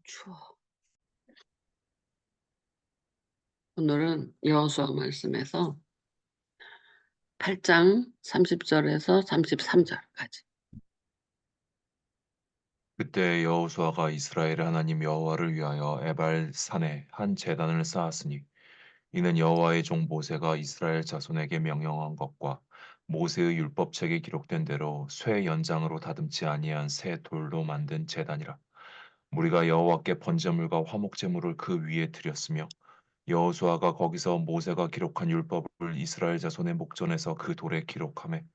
추워. 오늘은 여호수아 말씀에서 8장 30절에서 33절까지. 그때 여호수아가 이스라엘의 하나님 여호와를 위하여 에발 산에 한 제단을 쌓았으니 이는 여호와의 종 모세가 이스라엘 자손에게 명령한 것과 모세의 율법책에 기록된 대로 쇠 연장으로 다듬지 아니한 새 돌로 만든 제단이라. 무리가 여호와께 번제물과 화목제물을 그 위에 드렸으며 여호수아가 거기서 모세가 기록한 율법을 이스라엘 자손의 목전에서 그 돌에 기록하매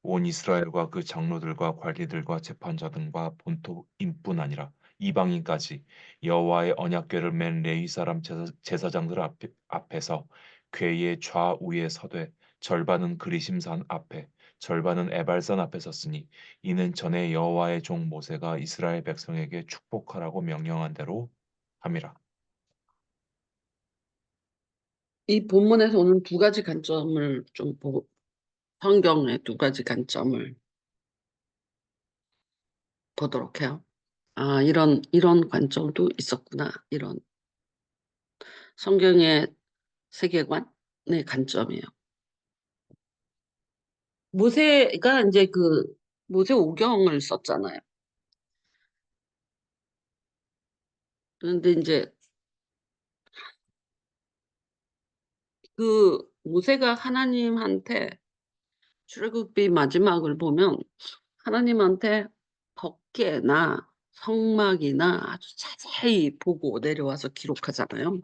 온 이스라엘과 그 장로들과 관리들과 재판자들과 본토인뿐 아니라 이방인까지 여호와의 언약궤를 맨 레위 사람 제사장들 앞에서 궤의 좌우에 서되 절반은 그리심산 앞에 절반은 에발산 앞에 섰으니 이는 전에 여호와의 종 모세가 이스라엘 백성에게 축복하라고 명령한 대로 함이라. 이 본문에서 오는 두 가지 관점을 좀 보고, 성경의 두 가지 관점을 보도록 해요. 이런 관점도 있었구나. 이런 성경의 세계관의 관점이에요. 모세가 이제 모세 오경을 썼잖아요. 그런데 이제 모세가 하나님한테 출애굽기 마지막을 보면 하나님한테 법궤나 성막이나 아주 자세히 보고 내려와서 기록하잖아요.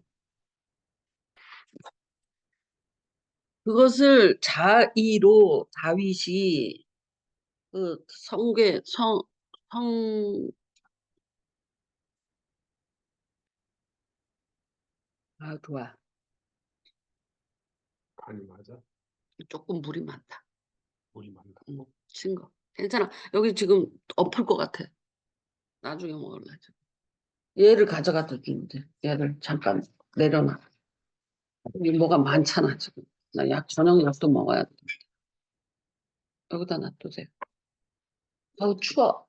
그것을 자의로 다윗이 그 성궤 성 좋아. 아니 맞아. 조금 물이 많다. 우리 만나. 친 거. 괜찮아. 여기 지금 엎을 것 같아. 나중에 먹을래. 얘를 가져가다 주는데 얘를 잠깐 내려놔. 여기 뭐가 많잖아 지금. 나 저녁 약도 먹어야 돼. 여기다 놔두세요. 추워.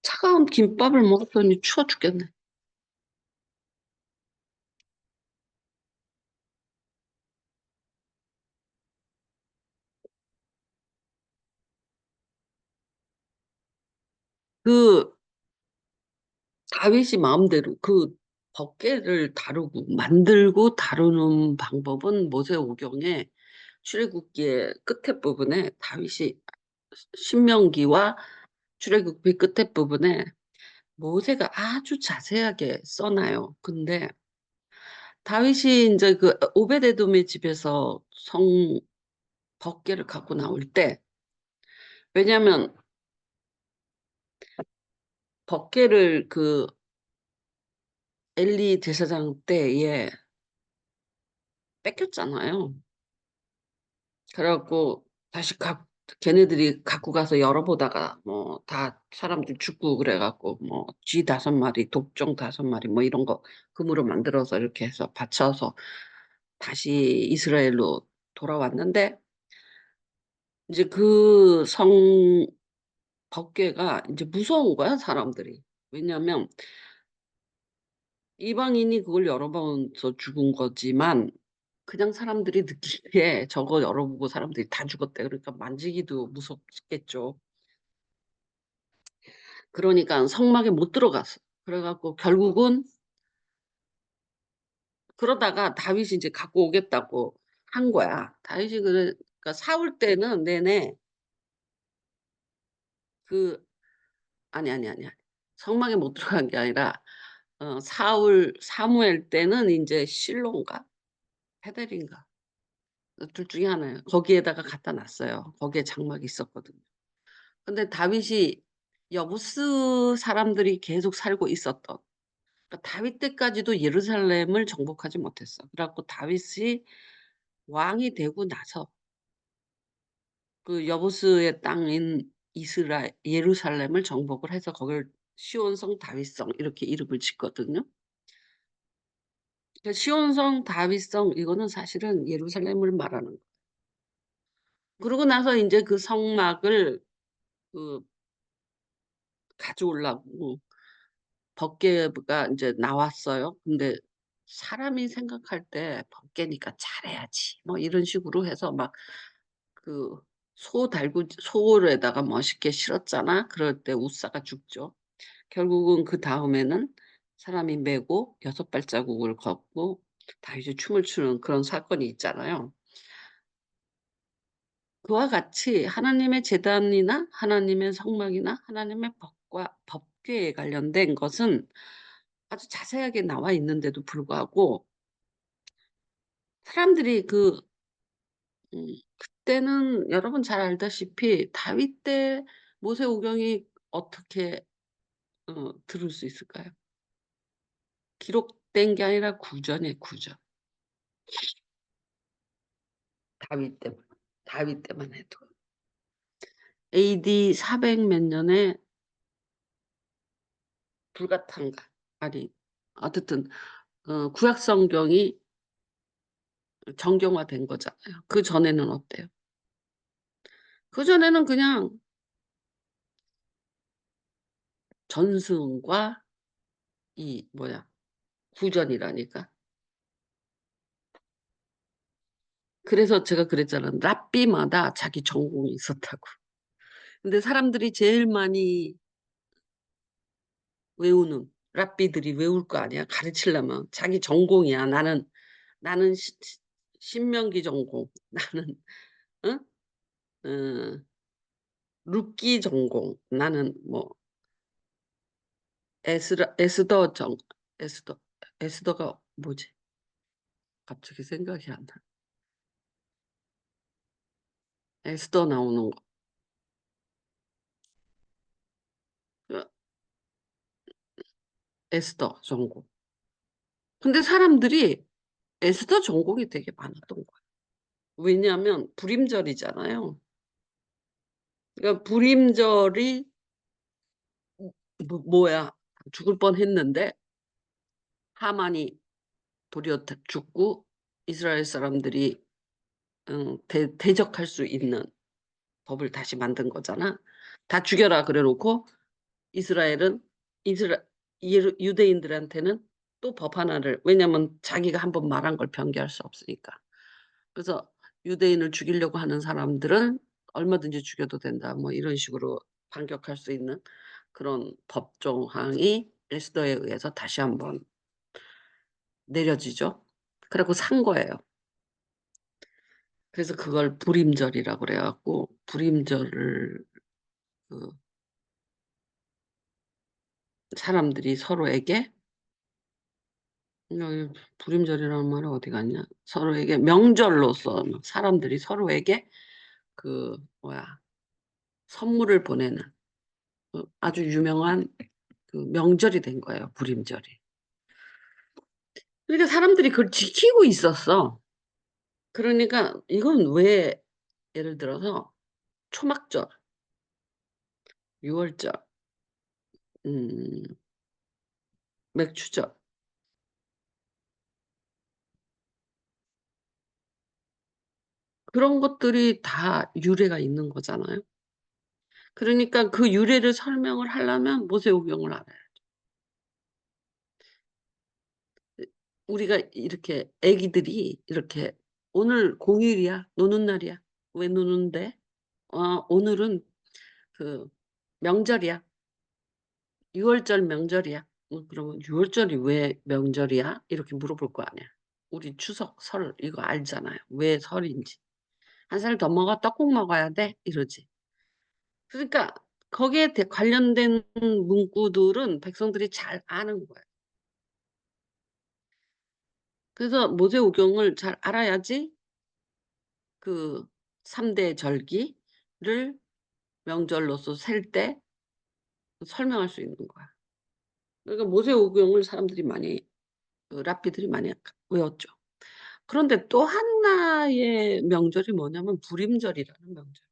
차가운 김밥을 먹었더니 추워 죽겠네. 그 다윗이 마음대로 그 법궤를 다루고 만들고 다루는 방법은 모세오경의 출애굽기의 끝에 부분에 다윗이 신명기와 출애굽기 끝에 부분에 모세가 아주 자세하게 써놔요. 근데 다윗이 이제 그 오베데돔의 집에서 성 법궤를 갖고 나올 때 왜냐하면 법궤를 엘리 제사장 때에 뺏겼잖아요. 그래갖고 다시 걔네들이 갖고 가서 열어보다가 뭐 다 사람들 죽고 그래갖고 뭐 쥐 5마리, 독종 5마리 뭐 이런 거 금으로 만들어서 이렇게 해서 바쳐서 다시 이스라엘로 돌아왔는데 이제 그 성 법궤가 이제 무서운 거야 사람들이. 왜냐하면 이방인이 그걸 열어봐서 죽은 거지만 그냥 사람들이 느끼기에 저거 열어보고 사람들이 다 죽었대. 그러니까 만지기도 무섭겠죠. 그러니까 성막에 못 들어갔어. 그래갖고 결국은 그러다가 다윗이 이제 갖고 오겠다고 한 거야. 다윗이 그러니까 사울 때는 내내 그 아니. 성막에 못 들어간 게 아니라 사무엘 때는 이제 실로인가 헤델인가 둘 중에 하나예요. 거기에다가 갖다 놨어요. 거기에 장막이 있었거든요. 근데 다윗이 여부스 사람들이 계속 살고 있었던 그러니까 다윗 때까지도 예루살렘을 정복하지 못했어. 그래갖고 다윗이 왕이 되고 나서 그 여부스의 땅인 예루살렘을 정복을 해서 거길 시온성 다윗성 이렇게 이름을 짓거든요. 그러니까 시온성 다윗성 이거는 사실은 예루살렘을 말하는 거예요. 그러고 나서 이제 그 성막을 그 가져오려고 법궤가 인제 나왔어요. 근데 사람이 생각할 때 '법궤니까 잘해야지.' 뭐 이런 식으로 해서 막 그 소에다가 멋있게 실었잖아. 그럴 때 웃사가 죽죠. 결국은 그다음에는 사람이 메고 6 발자국을 걷고 다윗이 춤을 추는 그런 사건이 있잖아요. 그와 같이 하나님의 제단이나 하나님의 성막이나 하나님의 법궤에 관련된 것은 아주 자세하게 나와 있는데도 불구하고 사람들이 그때는 여러분 잘 알다시피 다윗 때 모세오경이 어떻게 들을 수 있을까요? 기록된 게 아니라 구전이에요, 구전. 다윗 때만. 다윗 때만 해도. AD 400 몇 년에 불가탄가 아니 어쨌든 구약 성경이 정경화된 거잖아요. 그전에는 어때요? 그전에는 그냥 전승과 이 뭐야 구전이라니까. 그래서 제가 그랬잖아요. 랍비마다 자기 전공이 있었다고. 근데 사람들이 제일 많이 외우는 랍비들이 외울 거 아니야 가르치려면. 자기 전공이야. 나는 신명기 전공. 나는 응? 어 룻기 전공. 나는 뭐 에스더 전 에스더 에스더가 뭐지? 갑자기 생각이 안 나. 에스더 나오는 거. 그 에스더 전공. 근데 사람들이 에스더 전공이 되게 많았던 거야. 왜냐하면 불임절이잖아요. 그러니까 불임절이 뭐야 죽을 뻔했는데 하만이 도리어 죽고 이스라엘 사람들이 대적할 수 있는 법을 다시 만든 거잖아. 다 죽여라 그래 놓고 이스라엘은 이스라 유대인들한테는 또 법 하나를 왜냐면 자기가 한번 말한 걸 변개할 수 없으니까. 그래서 유대인을 죽이려고 하는 사람들은 얼마든지 죽여도 된다. 뭐 이런 식으로 반격할 수 있는 그런 법 조항이 에스더에 의해서 다시 한번 내려지죠. 그래 갖고 산 거예요. 그래서 그걸 불임절이라고 그래 갖고 불임절을 그 사람들이 서로에게 여기 불임절이라는 말이 어디 갔냐. 서로에게 명절로서 사람들이 서로에게 그 뭐야 선물을 보내는 아주 유명한 그 명절이 된 거예요, 불임절이. 그러니까 사람들이 그걸 지키고 있었어. 그러니까 이건 왜 예를 들어서 초막절, 유월절, 음 맥추절 그런 것들이 다 유래가 있는 거잖아요. 그러니까 그 유래를 설명을 하려면 모세오경을 알아요. 우리가 이렇게 애기들이 이렇게 "오늘 공휴일이야. 노는 날이야." "왜 노는데?" 오늘은 그 명절이야. 유월절 명절이야." 그러면 "유월절이 왜 명절이야?" 이렇게 물어볼 거 아니야. 우리 추석, 설 이거 알잖아요. 왜 설인지. "한 살 더 먹어. 떡국 먹어야 돼." 이러지. 그러니까 거기에 관련된 문구들은 백성들이 잘 아는 거예요. 그래서 모세오경을 잘 알아야지 그 3대 절기를 명절로서 셀 때 설명할 수 있는 거야. 그러니까 모세오경을 사람들이 많이 랍비들이 많이 외웠죠. 그런데 또 하나의 명절이 뭐냐면 불임절이라는 명절.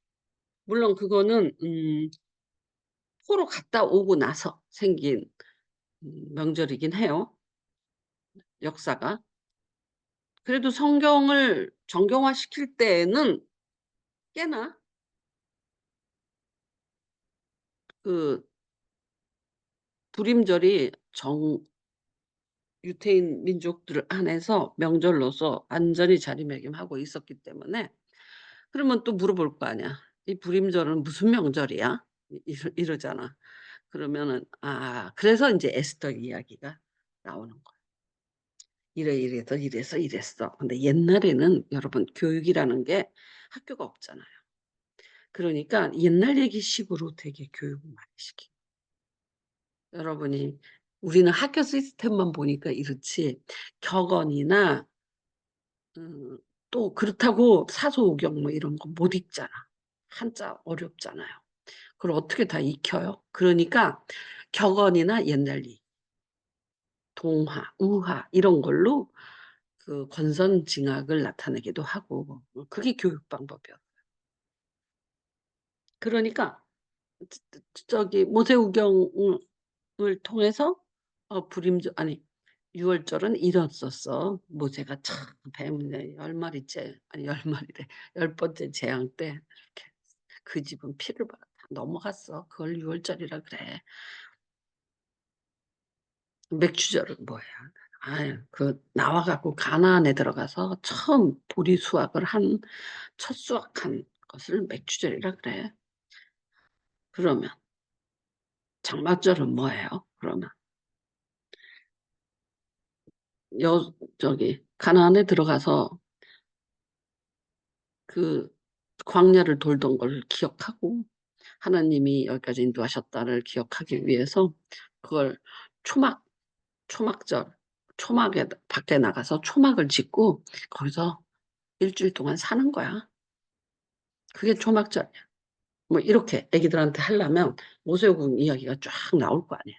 물론 그거는 포로 갔다 오고 나서 생긴 명절이긴 해요, 역사가. 그래도 성경을 정경화시킬 때에는 꽤나 그 불임절이 정 유태인 민족들 안에서 명절로서 완전히 자리매김하고 있었기 때문에 그러면 또 물어볼 거 아니야. "이 불임절은 무슨 명절이야?" 이러잖아. 그러면은 그래서 인제 에스더 이야기가 나오는 거야. 이래서 이래서 이랬어. 근데 옛날에는 여러분 교육이라는 게 학교가 없잖아요. 그러니까 옛날 얘기식으로 되게 교육을 많이 시켜요. 여러분이 우리는 학교 시스템만 보니까 이렇지 격언이나 또 그렇다고 사서오경 뭐 이런 거 못 읽잖아. 한자 어렵잖아요. 그걸 어떻게 다 익혀요? 그러니까 격언이나 옛날 얘기, 동화, 우화 이런 걸로 그 권선징악을 나타내기도 하고 그게 교육 방법이었어요. 그러니까 저기 모세오경을 통해서 불임절 아니 유월절은 이랬었어. 모세가 참 뱀에 10마리째 아니 10마리래. 10번째 재앙 때 이렇게 그 집은 피를 봐 다 넘어갔어. 그걸 유월절이라 그래. 맥주절은 뭐야? 아유 그 나와 갖고 가나안에 들어가서 처음 보리 수확을 한 첫 수확한 것을 맥주절이라 그래. 그러면 장막절은 뭐예요? 그러면 저기 가나안에 들어가서 그 광야를 돌던 걸 기억하고 하나님이 여기까지 인도하셨다를 기억하기 위해서 그걸 초막 초막절 초막에 밖에 나가서 초막을 짓고 거기서 1주일 동안 사는 거야. 그게 초막절이야. 뭐 이렇게 애기들한테 하려면 모세오경 이야기가 쫙 나올 거 아니야.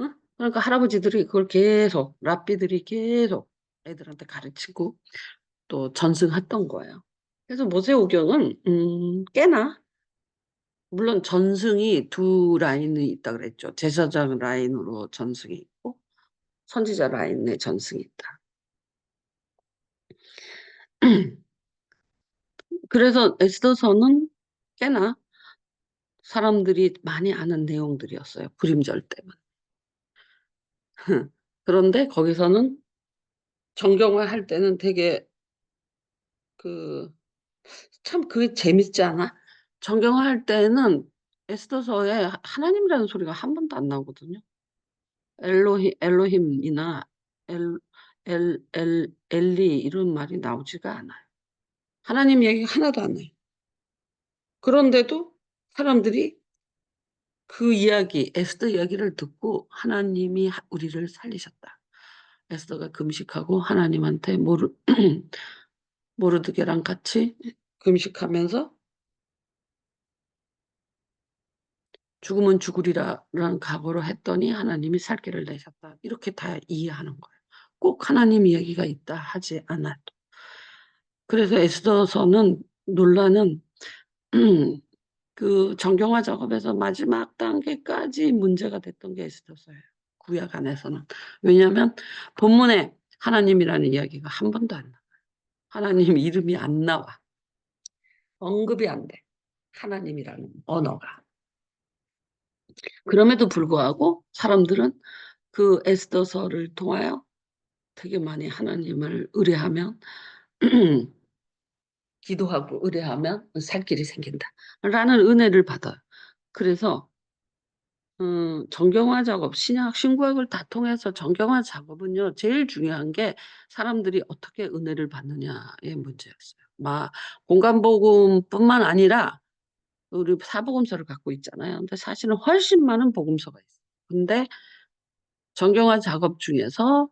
응? 그러니까 할아버지들이 그걸 계속 랍비들이 계속 애들한테 가르치고 또 전승했던 거예요. 그래서 모세오경은 꽤나 물론 전승이 두 라인이 있다 그랬죠. 제사장 라인으로 전승이 있고 선지자 라인에 전승이 있다. 그래서 에스더서는 꽤나 사람들이 많이 아는 내용들이었어요, 불임절 때문에. 그런데 거기서는 정경화할 때는 되게 그 참 그게 재밌지 않아? 정경화할 때는 에스더서에 하나님이라는 소리가 한 번도 안 나오거든요. 엘로힘이나 엘리 이런 말이 나오지가 않아요. 하나님 얘기가 하나도 안 나요. 그런데도 사람들이 그 이야기 에스더 이야기를 듣고 하나님이 우리를 살리셨다. 에스더가 금식하고 하나님한테 모르드게랑 같이 금식하면서 죽으면 죽으리라라는 각오로 했더니 하나님이 살 길을 내셨다. 이렇게 다 이해하는 거예요. 꼭 하나님 이야기가 있다 하지 않아도. 그래서 에스더서는 논란은 그 정경화 작업에서 마지막 단계까지 문제가 됐던 게 에스더서예요. 구약 안에서는. 왜냐하면 본문에 하나님이라는 이야기가 한 번도 안 나와요. 하나님 이름이 안 나와. 언급이 안 돼. 하나님이라는 언어가. 그럼에도 불구하고 사람들은 그 에스더서를 통하여 되게 많이 하나님을 의뢰하면 기도하고 의뢰하면 살 길이 생긴다라는 은혜를 받아요. 그래서 정경화 작업, 신약, 신구약을 다 통해서 정경화 작업은요, 제일 중요한 게 사람들이 어떻게 은혜를 받느냐의 문제였어요. 공간복음뿐만 아니라 우리 사복음서를 갖고 있잖아요. 근데 사실은 훨씬 많은 복음서가 있어요. 근데 정경화 작업 중에서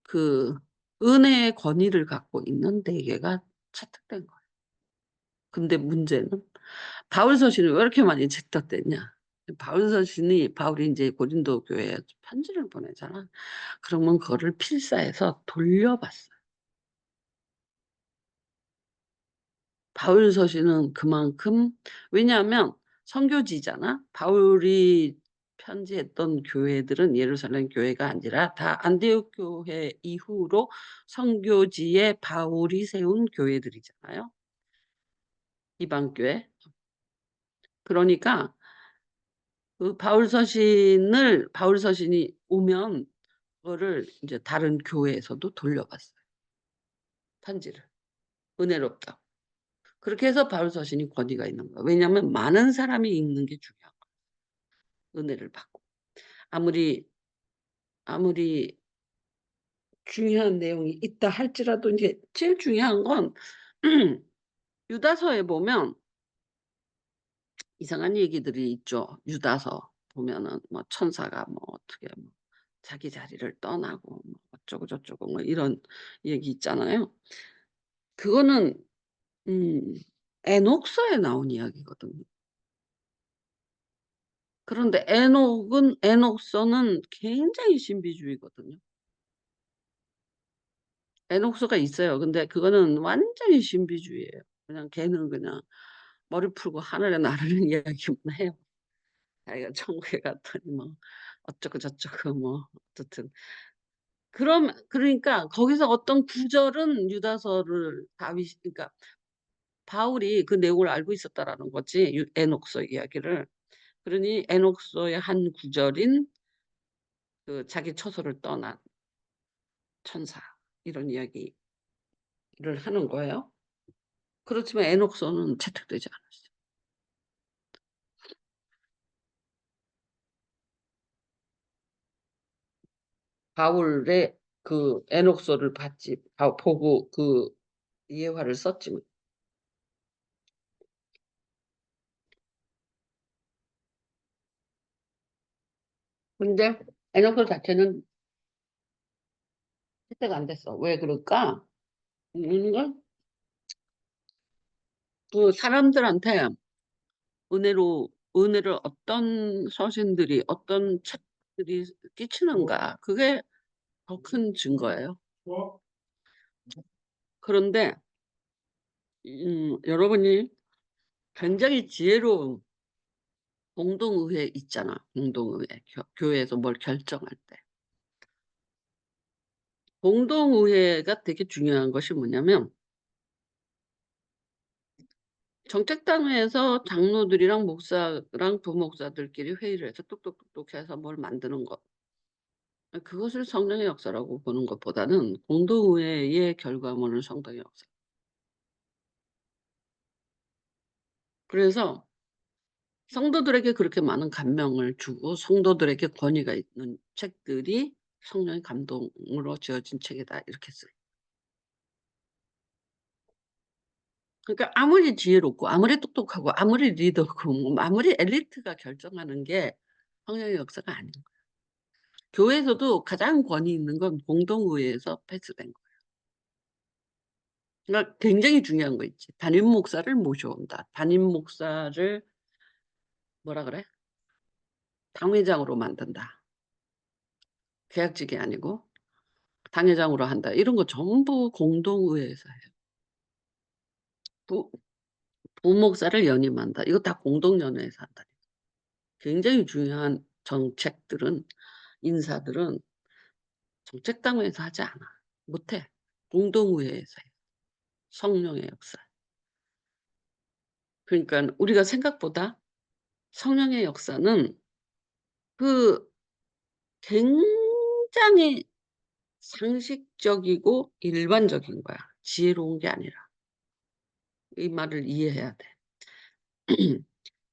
그 은혜의 권위를 갖고 있는 4개가 채택된 거예요. 근데 문제는 바울 서신이 왜 이렇게 많이 채택됐냐? 바울 서신이 바울이 인제 고린도 교회에 편지를 보내잖아. 그러면 그거를 필사해서 돌려봤어요. 바울 서신은 그만큼 왜냐하면 선교지잖아. 바울이 편지했던 교회들은 예루살렘 교회가 아니라 다 안디옥 교회 이후로 선교지에 바울이 세운 교회들이잖아요. 이방 교회. 그러니까 그 바울 서신이 오면 그거를 이제 다른 교회에서도 돌려봤어요. 편지를. 은혜롭다고. 그렇게 해서 바울 서신이 권위가 있는 거예요. 왜냐하면 많은 사람이 읽는 게 중요한 거예요. 은혜를 받고. 아무리 중요한 내용이 있다 할지라도 인제 제일 중요한 건 유다서에 보면 이상한 얘기들이 있죠. 유다서 보면은 뭐 천사가 뭐 어떻게 뭐 자기 자리를 떠나고 뭐 어쩌고 저쩌고 뭐 이런 얘기 있잖아요. 그거는 음 에녹서에 나온 이야기거든요. 그런데 에녹서는 굉장히 신비주의거든요. 에녹서가 있어요. 근데 그거는 완전히 신비주의예요. 그냥 걔는 그냥 머리 풀고 하늘에 나르는 이야기만 해요. 자기가 천국에 갔더니 뭐 어쩌고 저쩌고 뭐 어쨌든 그러니까 거기서 어떤 구절은 유다서를 다윗이 그러니까 바울이 그 내용을 알고 있었다라는 거지 에녹서 이야기를. 그러니 에녹서의 한 구절인 그 자기 처소를 떠난 천사 이런 이야기를 하는 거예요. 그렇지만 에녹서는 채택되지 않았어요. 바울의 그 에녹서를 보고 그 예화를 썼지만 근데 에녹서 자체는 채택 안 됐어. 왜 그럴까? 뭔가 그 사람들한테 은혜를 어떤 서신들이 어떤 책들이 끼치는가 그게 더 큰 증거예요. 그런데 여러분이 굉장히 지혜로운 공동의회 있잖아. 공동의회 교회에서 뭘 결정할 때 공동의회가 되게 중요한 것이 뭐냐면 정책당회에서 장로들이랑 목사랑 부목사들끼리 회의를 해서 뚝뚝뚝뚝 해서 뭘 만드는 것. 그것을 성령의 역사라고 보는 것보다는 공동의회의 결과물을 성령의 역사. 그래서 성도들에게 그렇게 많은 감명을 주고 성도들에게 권위가 있는 책들이 성령의 감동으로 지어진 책이다 이렇게 써요. 그러니까 아무리 지혜롭고 아무리 똑똑하고 아무리 리더고 뭐 아무리 엘리트가 결정하는 게 성령의 역사가 아닌 거예요. 교회에서도 가장 권위 있는 건 공동의회에서 패스된 거예요. 그러니까 굉장히 중요한 거 있지. 담임 목사를 모셔온다. 담임 목사를 뭐라 그래? 당회장으로 만든다. 계약직이 아니고 당회장으로 한다. 이런 거 전부 공동의회에서 해요. 부 부목사를 연임한다. 이거 다 공동연회에서 한다. 굉장히 중요한 정책들은 인사들은 정책당회에서 하지 않아. 못 해. 공동의회에서 해요. 성령의 역사. 그러니까 우리가 생각보다 성령의 역사는 그 굉장히 상식적이고 일반적인 거야. 지혜로운 게 아니라. 이 말을 이해해야 돼.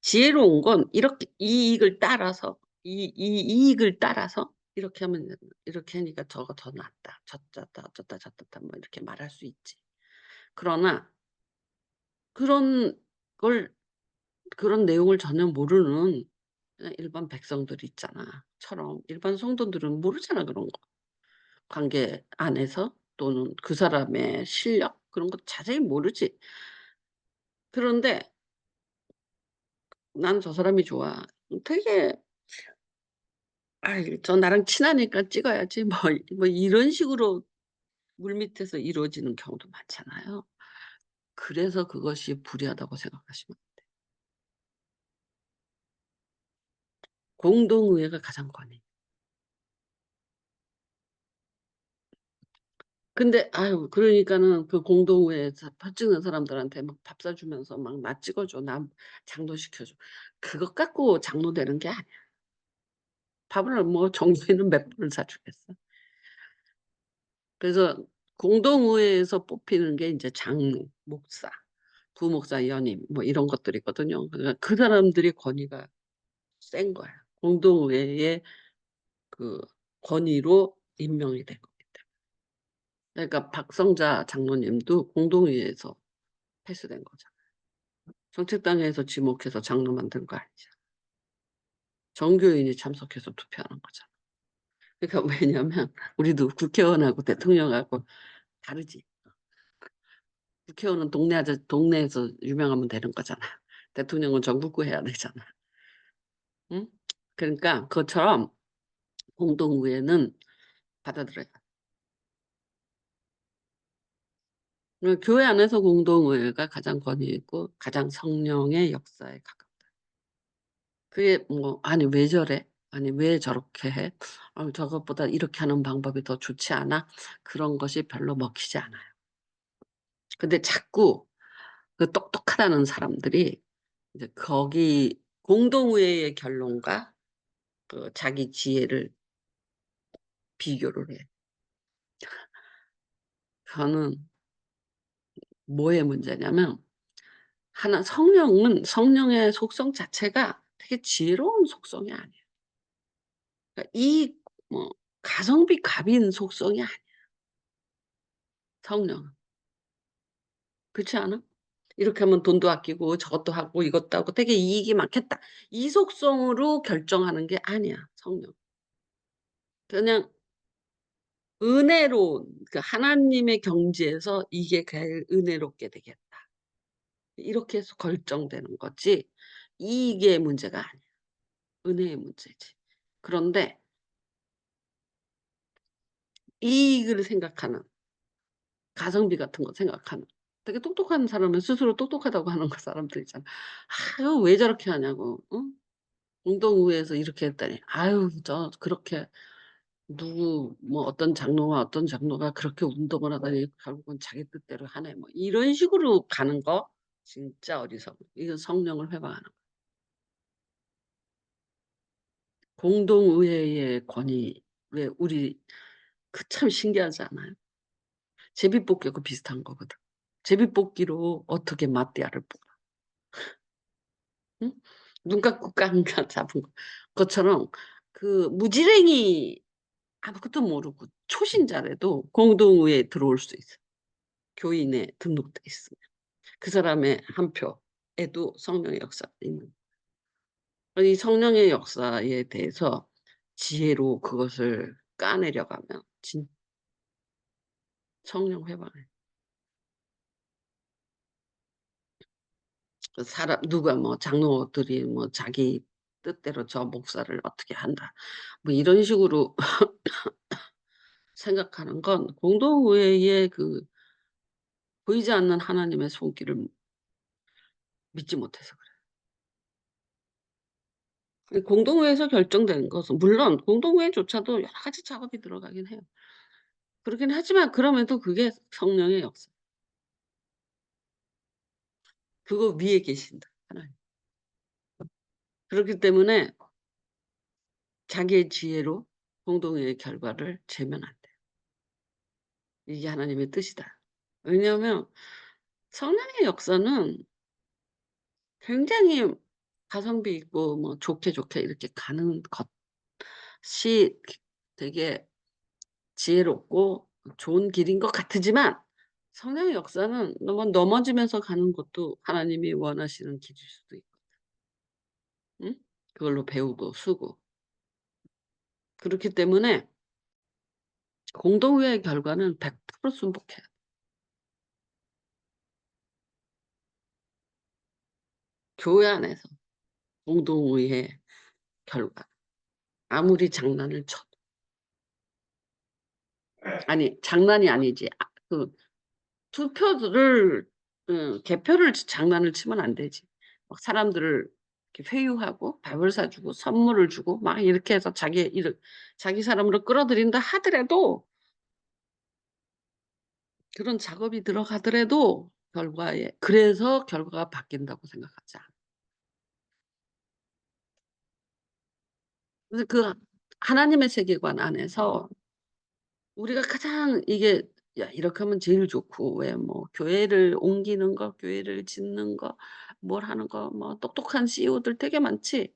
지혜로운 건 이렇게 이익을 따라서 이 이익을 따라서 이렇게 하면 이렇게 하니까 저거 더 낫다. 저쩌다 어쩌다 저쩌다 뭐 이렇게 말할 수 있지. 그러나 그런 걸 그런 내용을 전혀 모르는 일반 백성들 있잖아. 처럼 일반 성도들은 모르잖아 그런 거. 관계 안에서 또는 그 사람의 실력 그런 거 자세히 모르지. 그런데 '난 저 사람이 좋아.' 되게 '아이 저 나랑 친하니까 찍어야지.' 뭐 이런 식으로 물밑에서 이루어지는 경우도 많잖아요. 그래서 그것이 불의하다고 생각하시면 공동의회가 가장 권해. 근데 아유 그러니까는 그 공동구에 밥 짓는 사람들한테 막 밥 사주면서 막 "나 찍어 줘. 나 장로 시켜 줘." 그것 갖고 장로 되는 게 아니야. 밥을 뭐 정부에는 몇 번을 사주겠어. 그래서 공동의회에서 뽑히는 게 인제 장로, 목사, 부목사, 연임 뭐 이런 것들이거든요. 그러니까 그 사람들이 권위가 센 거야. 공동의회의 그 권위로 임명이 된 거기 때문에. 그러니까 박성자 장로님도 공동의회에서 패스된 거잖아. 정책당에서 지목해서 장로 만든 거 아니잖아. 정교인이 참석해서 투표하는 거잖아. 그러니까 왜냐면 우리도 국회의원하고 대통령하고 다르지. 국회의원은 동네에서 유명하면 되는 거잖아. 대통령은 전국구 해야 되잖아. 응? 그러니까 그것처럼 공동의회는 받아들여야 돼. 교회 안에서 공동의회가 가장 권위 있고 가장 성령의 역사에 가깝다. 그게 뭐 "아니 왜 저래? 아니 왜 저렇게 해? 저것보다 이렇게 하는 방법이 더 좋지 않아?" 그런 것이 별로 먹히지 않아요. 근데 자꾸 그 똑똑하다는 사람들이 이제 거기 공동의회의 결론과 그 자기 지혜를 비교를 해. 그거는 뭐의 문제냐면 하나 성령의 속성 자체가 되게 지혜로운 속성이 아니에요. 그러니까 이 뭐 가성비 갑인 속성이 아니야 성령은. 그렇지 않아? 이렇게 하면 돈도 아끼고 저것도 하고 이것도 하고 되게 이익이 많겠다. 이 속성으로 결정하는 게 아니야 성령. 그냥 은혜로 그 하나님의 경지에서 '이게 제일 은혜롭게 되겠다.' 이렇게 해서 결정되는 거지 이익의 문제가 아니야. 은혜의 문제지. 그런데 이익을 생각하는 가성비 같은 거 생각하는 되게 똑똑한 사람은 스스로 똑똑하다고 하는 그 사람들 있잖아. "아유 왜 저렇게 하냐."고. 응? "운동회에서 이렇게 했더니 아유 저 그렇게 누구 뭐 어떤 장로와 어떤 장로가 그렇게 운동을 하더니 결국은 자기 뜻대로 하네." 뭐 이런 식으로 가는 거 진짜 어리석어. 이건 성령을 회방하는 거야. 공동의회의 권위 왜 우리 그 참 신기하지 않아요? 제비뽑기하고 비슷한 거거든. 제비뽑기로 어떻게 마띠아를 뽑아. 응? 눈 감고 깡깡 잡은 거. 그것처럼 그 무지랭이 아무것도 모르고 초신자라도 공동의회에 들어올 수 있어. 교인에 등록돼 있으면. 그 사람의 한 표에도 성령의 역사가 있는 이 성령의 역사에 대해서 지혜로 그것을 까내려 가면 성령 회방해. 그 사람 누가 뭐 장로들이 뭐 자기 뜻대로 저 목사를 어떻게 한다. 뭐 이런 식으로 생각하는 건 공동의회의 그 보이지 않는 하나님의 손길을 믿지 못해서 그래요. 이 공동회에서 결정되는 것은 물론 공동회조차도 여러 가지 작업이 들어가긴 해요. 그러긴 하지만 그럼에도 그게 성령의 역사. 그거 위에 계신다 하나님. 그렇기 때문에 자기의 지혜로 공동회의 결과를 재면 안 돼요. 이게 하나님의 뜻이다. 왜냐하면 성령의 역사는 굉장히 가성비 있고 뭐 좋게 이렇게 가는 것이 되게 지혜롭고 좋은 길인 것 같지만 성령의 역사는 넘어지면서 가는 것도 하나님이 원하시는 길일 수도 있고 응? 그걸로 배우고 쓰고. 그렇기 때문에 공동회의 결과는 100% 순복해요. 교회 안에서 공동의회 결과. 아무리 장난을 쳐도. 아니 장난이 아니지. 그 투표를 개표를 장난을 치면 안 되지. 막 사람들을 이렇게 회유하고 밥을 사주고 선물을 주고 막 이렇게 해서 자기 사람으로 끌어들인다 하더라도 그런 작업이 들어가더라도 그래서 결과가 바뀐다고 생각하지 않아요. 그래서 하나님의 세계관 안에서 우리가 가장 이게 '야 이렇게 하면 제일 좋고' 왜 뭐 교회를 옮기는 거, 교회를 짓는 거, 뭘 하는 거 뭐 똑똑한 CEO들 되게 많지.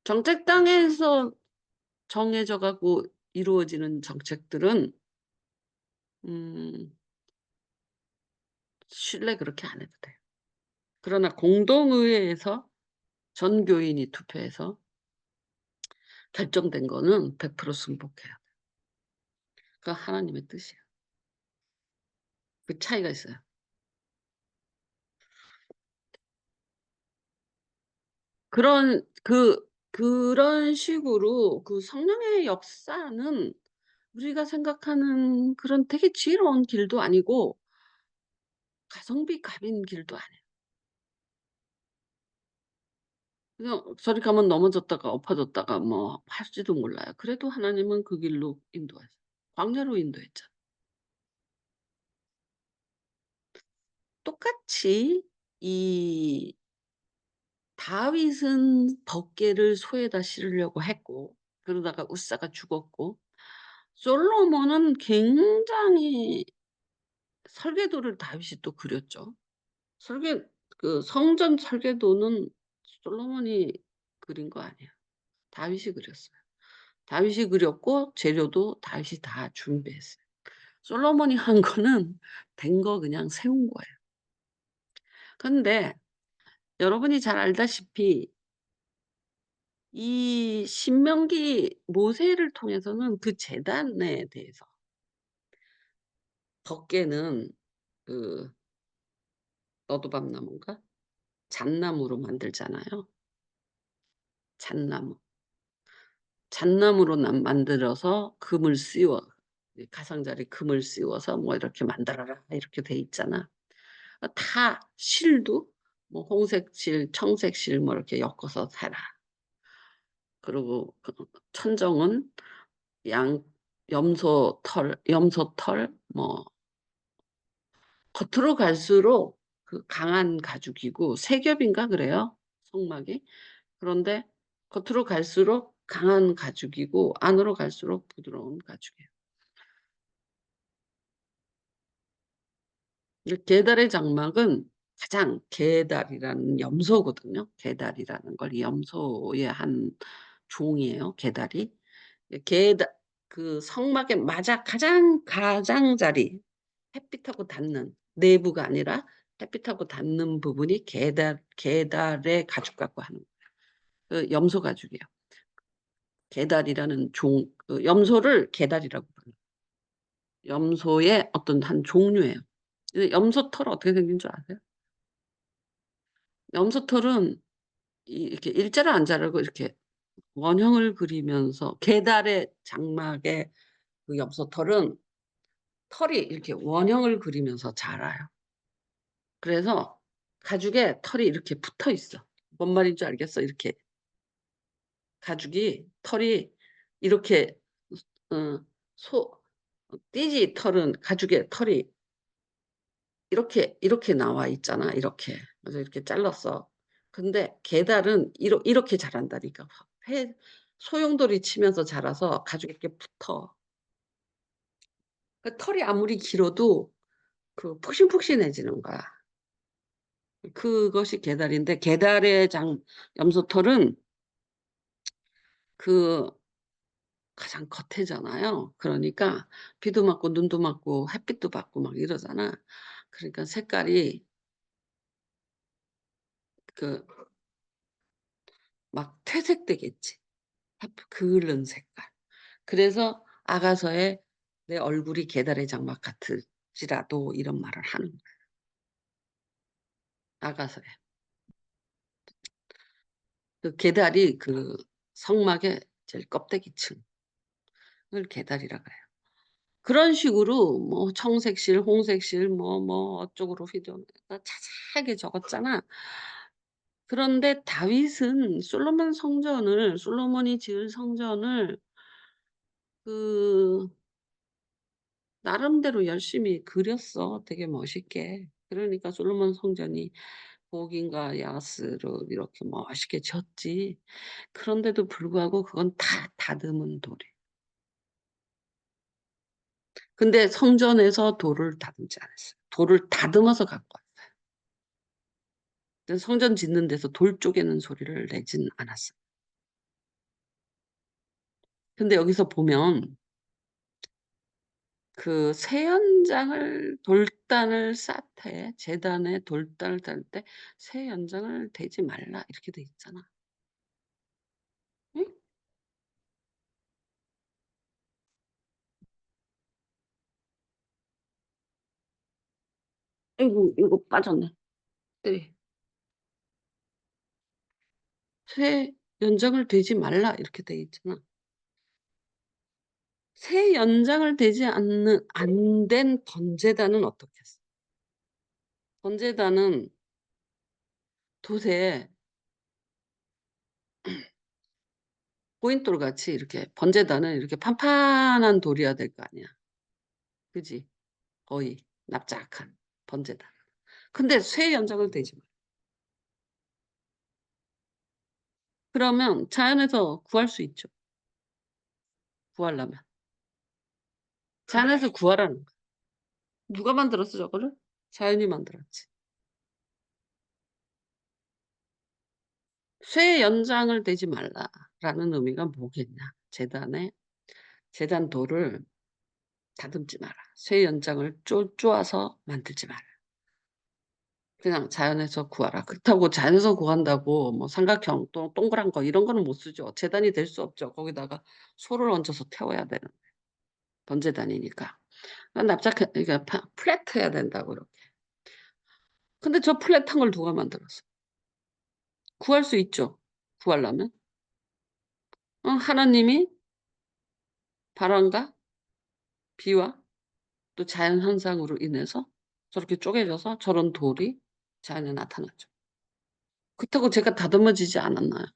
정책당에서 정해져 갖고 이루어지는 정책들은 음 신뢰 그렇게 안 해도 돼요. 그러나 공동의회에서 전 교인이 투표해서 결정된 거는 100% 승복해요. 그건 하나님의 뜻이에요. 그 차이가 있어요. 그런 식으로 성령의 역사는 우리가 생각하는 그런 되게 지혜로운 길도 아니고 가성비 갑인 길도 아니에요. 그냥 저리 가면 넘어졌다가 엎어졌다가 뭐 할지도 몰라요. 그래도 하나님은 그 길로 인도하세요. 광야로 인도했잖아요. 똑같이 이 다윗은 법궤를 소에다 실으려고 했고 그러다가 웃사가 죽었고 솔로몬은 굉장히 설계도를 다윗이 또 그렸죠. 설계 성전 설계도는 솔로몬이 그린 거 아니에요. 다윗이 그렸어요. 다윗이 그렸고 재료도 다윗이 다 준비했어요. 솔로몬이 한 거는 된 거 그냥 세운 거예요. 근데 여러분이 잘 알다시피 이 신명기 모세를 통해서는 그 제단에 대해서 덮개는 그 너두밤나무인가? 잣나무로 만들잖아요. 잣나무. 잣나무로 만들어서 금을 씌워 이 가장자리 금을 씌워서 뭐 이렇게 만들어라 이렇게 돼 있잖아. 다 실도 뭐 홍색 실, 청색 실 뭐 이렇게 엮어서 해라. 그리고 천정은 양 염소털 뭐 겉으로 갈수록 강한 가죽이고 세 겹인가 그래요, 성막이. 그런데 겉으로 갈수록 강한 가죽이고 안으로 갈수록 부드러운 가죽이에요. 이 계달의 장막은 가장 계달이라는 염소거든요. 계달이라는 걸 이 염소의 한 종이에요, 계달이. 이 계달 성막의 가장 가장자리 햇빛하고 닿는 내부가 아니라 햇빛하고 닿는 부분이 계달의 가죽 갖고 하는 염소 가죽이에요. 계달이라는 염소를 계달이라고 불러요. 염소의 어떤 한 종류예요. 근데 염소털 어떻게 생긴 줄 아세요? 염소털은 이렇게 일자로 안 자라고 이렇게 원형을 그리면서 계달의 장막의 염소털은 털이 이렇게 원형을 그리면서 자라요. 그래서 가죽에 털이 이렇게 붙어 있어. 뭔 말인 줄 알겠어? 이렇게 털이 이렇게 어 소 띠지 털은 가죽에 털이 이렇게 나와 있잖아 이렇게. 그래서 이렇게 잘랐어. 근데 계달은 이렇게 자란다니까. 회 소용돌이 치면서 자라서 가죽에 이렇게 붙어. 털이 아무리 길어도 푹신푹신해지는 거야. 그것이 계달인데 계달의 염소털은 그 가장 겉에잖아요. 그러니까 비도 맞고 눈도 맞고 햇빛도 받고 막 이러잖아. 그러니까 색깔이 그 막 퇴색되겠지. 그런 색깔. 그래서 아가서에 "내 얼굴이 계달의 장막 같을지라도." 이런 말을 하는 거야 아가서에. 계달이 성막의 제일 껍데기층을 계달이라 그래요. 그런 식으로 뭐 청색실, 홍색실 뭐 어쩌고로 자세하게 적었잖아. 그런데 다윗은 솔로몬이 지은 성전을 그 나름대로 열심히 그렸어, 되게 멋있게. 그러니까 솔로몬 성전이 곡인과 야스로 이렇게 멋있게 졌지. 그런데도 불구하고 그건 다 다듬은 돌이에요. 근데 성전에서 돌을 다듬지 않았어요. 돌을 다듬어서 갖고 왔어요. 근데 성전 짓는 데서 돌 쪼개는 소리를 내진 않았어요. 근데 여기서 보면 그 새 연장을 돌단을 쌓되 제단에 돌단을 달 때 "새 연장을 대지 말라." 이렇게 돼 있잖아. 응? 아이고 이거 빠졌네. 네. "새 연장을 대지 말라." 이렇게 돼 있잖아. 새 연장을 대지 않는 안 된 번제단은 어떻게 했어? 번제단은 돛에 고인돌 같이 이렇게 번제단은 이렇게 판판한 돌이어야 될 거 아니야. 그지? 거의 납작한 번제단. 근데 쇠 연장을 대지 마. 그러면 자연에서 구할 수 있죠, 구하려면. 자연에서 구하라는 거야. 누가 만들었어 저거를? 자연이 만들었지. "쇠 연장을 대지 말라."라는 의미가 뭐겠냐. 제단 돌을 다듬지 마라. 쇠 연장을 쪼아서 만들지 마라. 그냥 자연에서 구하라. 그렇다고 자연에서 구한다고 뭐 삼각형 또 동그란 거 이런 거는 못 쓰죠. 제단이 될 수 없죠. 거기다가 소를 얹어서 태워야 되는 번제단이니까. 납작해 그러니까 플랫해야 된다고 이렇게. 근데 저 플랫한 걸 누가 만들었어? 구할 수 있죠, 구하려면. 하나님이 바람과 비와 또 자연 현상으로 인해서 저렇게 쪼개져서 저런 돌이 자연에 나타났죠. 그렇다고 제가 다듬어지지 않았나요?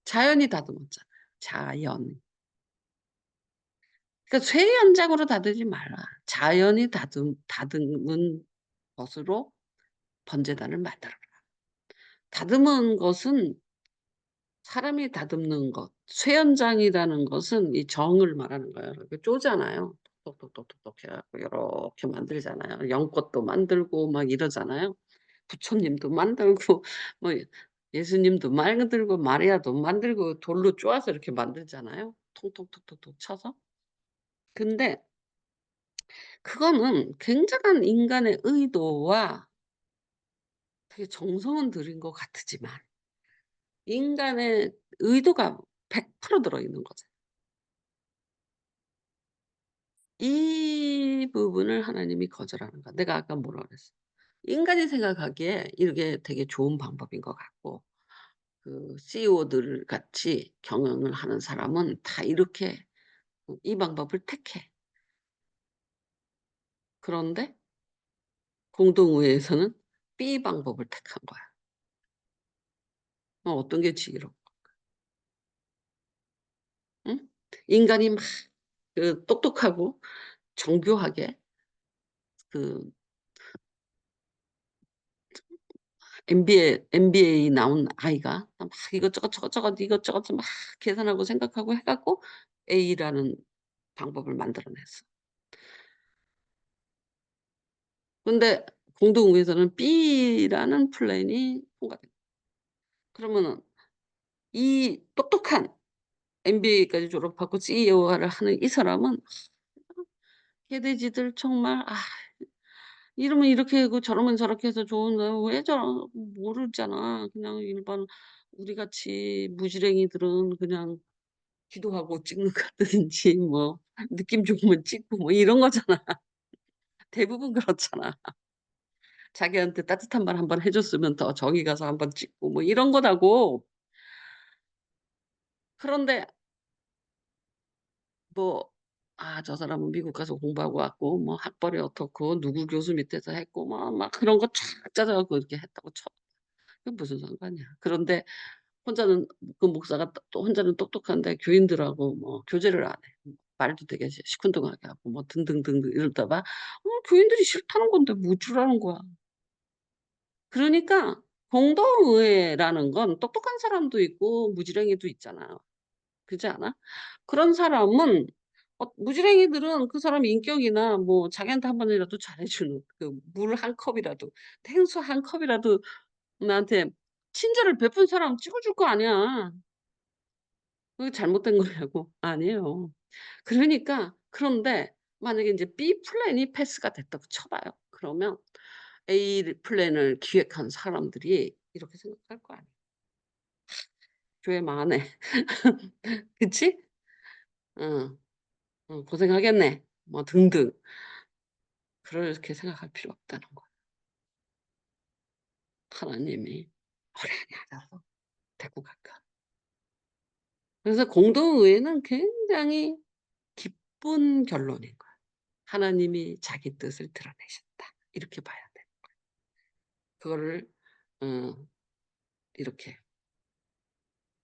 자연이 다듬었잖아요, 자연이. 그러니까 쇠 연장으로 다듬지 마라. 자연이 다듬은 것으로 번제단을 만들어라. 다듬은 것은 사람이 다듬는 것, 쇠연장이라는 것은 이 정을 말하는 거예요. 이렇게 쪼잖아요. 똑똑똑똑똑 해 갖고 요렇게 만들잖아요. 연꽃도 만들고 막 이러잖아요. 부처님도 만들고 뭐 예수님도 만들고 마리아도 만들고 돌로 쪼아서 이렇게 만들잖아요, 통통톡톡톡 쳐서. 근데 그거는 굉장한 인간의 의도와 되게 정성은 들인 것 같지만 인간의 의도가 100% 들어있는 거죠. 이 부분을 하나님이 거절하는 거야. 내가 아까 뭐라 그랬어. 인간이 생각하기에 이게 되게 좋은 방법인 것 같고 그 CEO들 같이 경영을 하는 사람은 다 이렇게 이 방법을 택해. 그런데 공동의회에서는 B 방법을 택한 거야. 어떤 게 지혜로워. 응? 인간이 막 그 똑똑하고 정교하게 그 MBA 나온 아이가 막 이것저것 저것저것 이것저것 막 계산하고 생각하고 해 갖고 A라는 방법을 만들어냈어. 근데 공동의회에서는 B라는 플랜이 통과된 거야. 그러면은 이 똑똑한 MBA까지 졸업하고 CEO를 하는 이 사람은 개돼지들 정말 이러면 이렇게 하고 저러면 저렇게 해서 좋은데 왜 모르잖아. 그냥 일반 우리 같이 무지랭이들은 그냥 기도하고 찍는 거든지 뭐 느낌 좋으면 찍고 뭐 이런 거잖아. 대부분 그렇잖아. 자기한테 따뜻한 말 한번 해 줬으면 더 저기 가서 한번 찍고 뭐 이런 거라고. 그런데 뭐 저 사람은 미국 가서 공부하고 왔고 뭐 학벌이 어떻고 누구 교수 밑에서 했고 뭐 막 그런 거 쫙 짜져 갖고 이렇게 했다고 쳐. 그게 무슨 상관이야. 그런데 혼자는 그 목사가 또 혼자는 똑똑한데 교인들하고 뭐 교제를 안 해. 말도 되게 시큰둥하게 하고 뭐 등등등등 이러다가 교인들이 싫다는 건데 뭐 어쩌라는 거야. 그러니까 공동의회라는 건 똑똑한 사람도 있고 무지랭이도 있잖아. 그렇지 않아? 그런 사람은 무지랭이들은 그 사람 인격이나 뭐 자기한테 한 번이라도 잘해 주는 그 물 한 컵이라도 생수 한 컵이라도 나한테 친절을 베푼 사람 찍어 줄 거 아니야. 그게 잘못된 거냐고. 아니에요. 그러니까 그런데 만약에 인제 B 플랜이 패스가 됐다고 쳐 봐요. 그러면 A 플랜을 기획한 사람들이 이렇게 생각할 거 아니야. '교회 망하네.' 그치? 어. '고생하겠네.' 뭐 등등. 그렇게 생각할 필요 없다는 거야. 하나님이 어련히 알아서 데리고 갈 거야. 그래서 공동의회는 굉장히 기쁜 결론인 거야. '하나님이 자기 뜻을 드러내셨다.' 이렇게 봐야 돼. 그거를 어 이렇게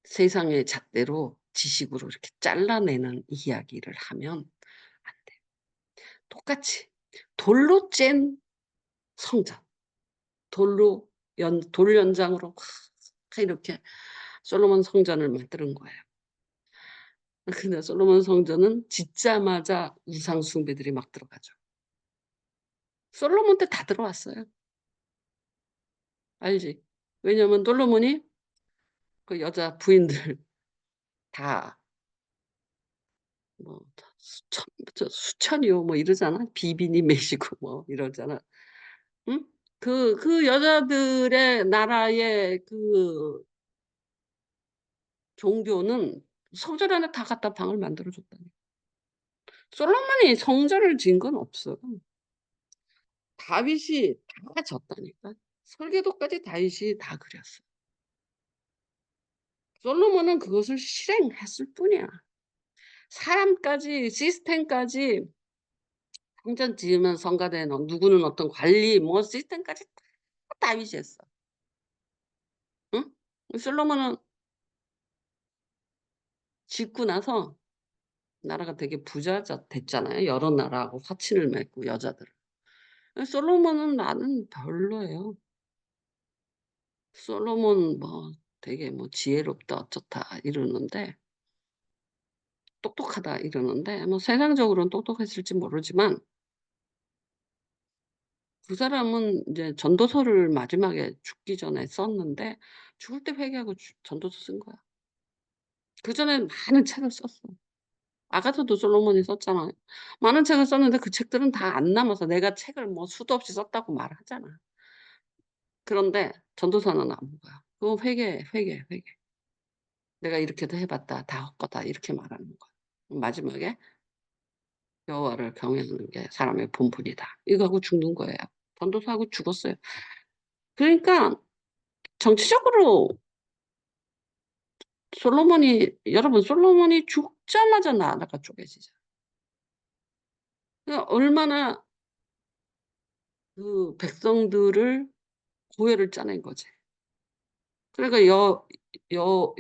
세상의 잣대로 지식으로 이렇게 잘라내는 이야기를 하면 안 돼. 똑같이 돌로 짠 성전, 돌로 돌 연장으로 막 이렇게 솔로몬 성전을 만드는 거예요. 근데 솔로몬 성전은 짓자마자 우상 숭배들이 막 들어가죠. 솔로몬 때 다 들어왔어요. 알지? 왜냐면 솔로몬이 그 여자 부인들 다 뭐 수천 수천이요 뭐 이러잖아. 비비니 메시고 뭐 이러잖아. 응? 그 여자들의 나라의 그 종교는 성전 안에 다 갖다 방을 만들어 줬다니까. 솔로몬이 성전을 지은 건 없어. 다윗이 다 졌다니까. 설계도까지 다윗이 다 그렸어. 솔로몬은 그것을 실행했을 뿐이야. 사람까지 시스템까지 성전 지으면 성가대 누구는 어떤 관리 뭐 시스템까지 다 다윗이 했어. 응? 솔로몬은 짓고 나서 나라가 되게 됐잖아요. 여러 나라하고 화친을 맺고 여자들. 솔로몬은 나는 별로예요. 솔로몬 뭐 되게 뭐 지혜롭다 어쩌다 이러는데 똑똑하다 이러는데 뭐 세상적으로는 똑똑했을지 모르지만 그 사람은 인제 전도서를 마지막에 죽기 전에 썼는데 죽을 때 회개하고 전도서 쓴 거야. 그전에 많은 책을 썼어. 아가서도 솔로몬이 썼잖아요. 많은 책을 썼는데 그 책들은 다 안 남아서 내가 책을 뭐 수도 없이 썼다고 말하잖아. 그런데 전도서는 안 거야. 그건 회개. "내가 이렇게도 해 봤다. 다 헛거다." 이렇게 말하는 거야. 마지막에 "여호와를 경외하는 게 사람의 본분이다." 이거 하고 죽는 거예요. 전도사하고 죽었어요. 그러니까 정치적으로 여러분 솔로몬이 죽자마자 나라가 쪼개지잖아. 그러니까 얼마나 그 백성들을 고열을 짜낸 거지. 그러니까 여 여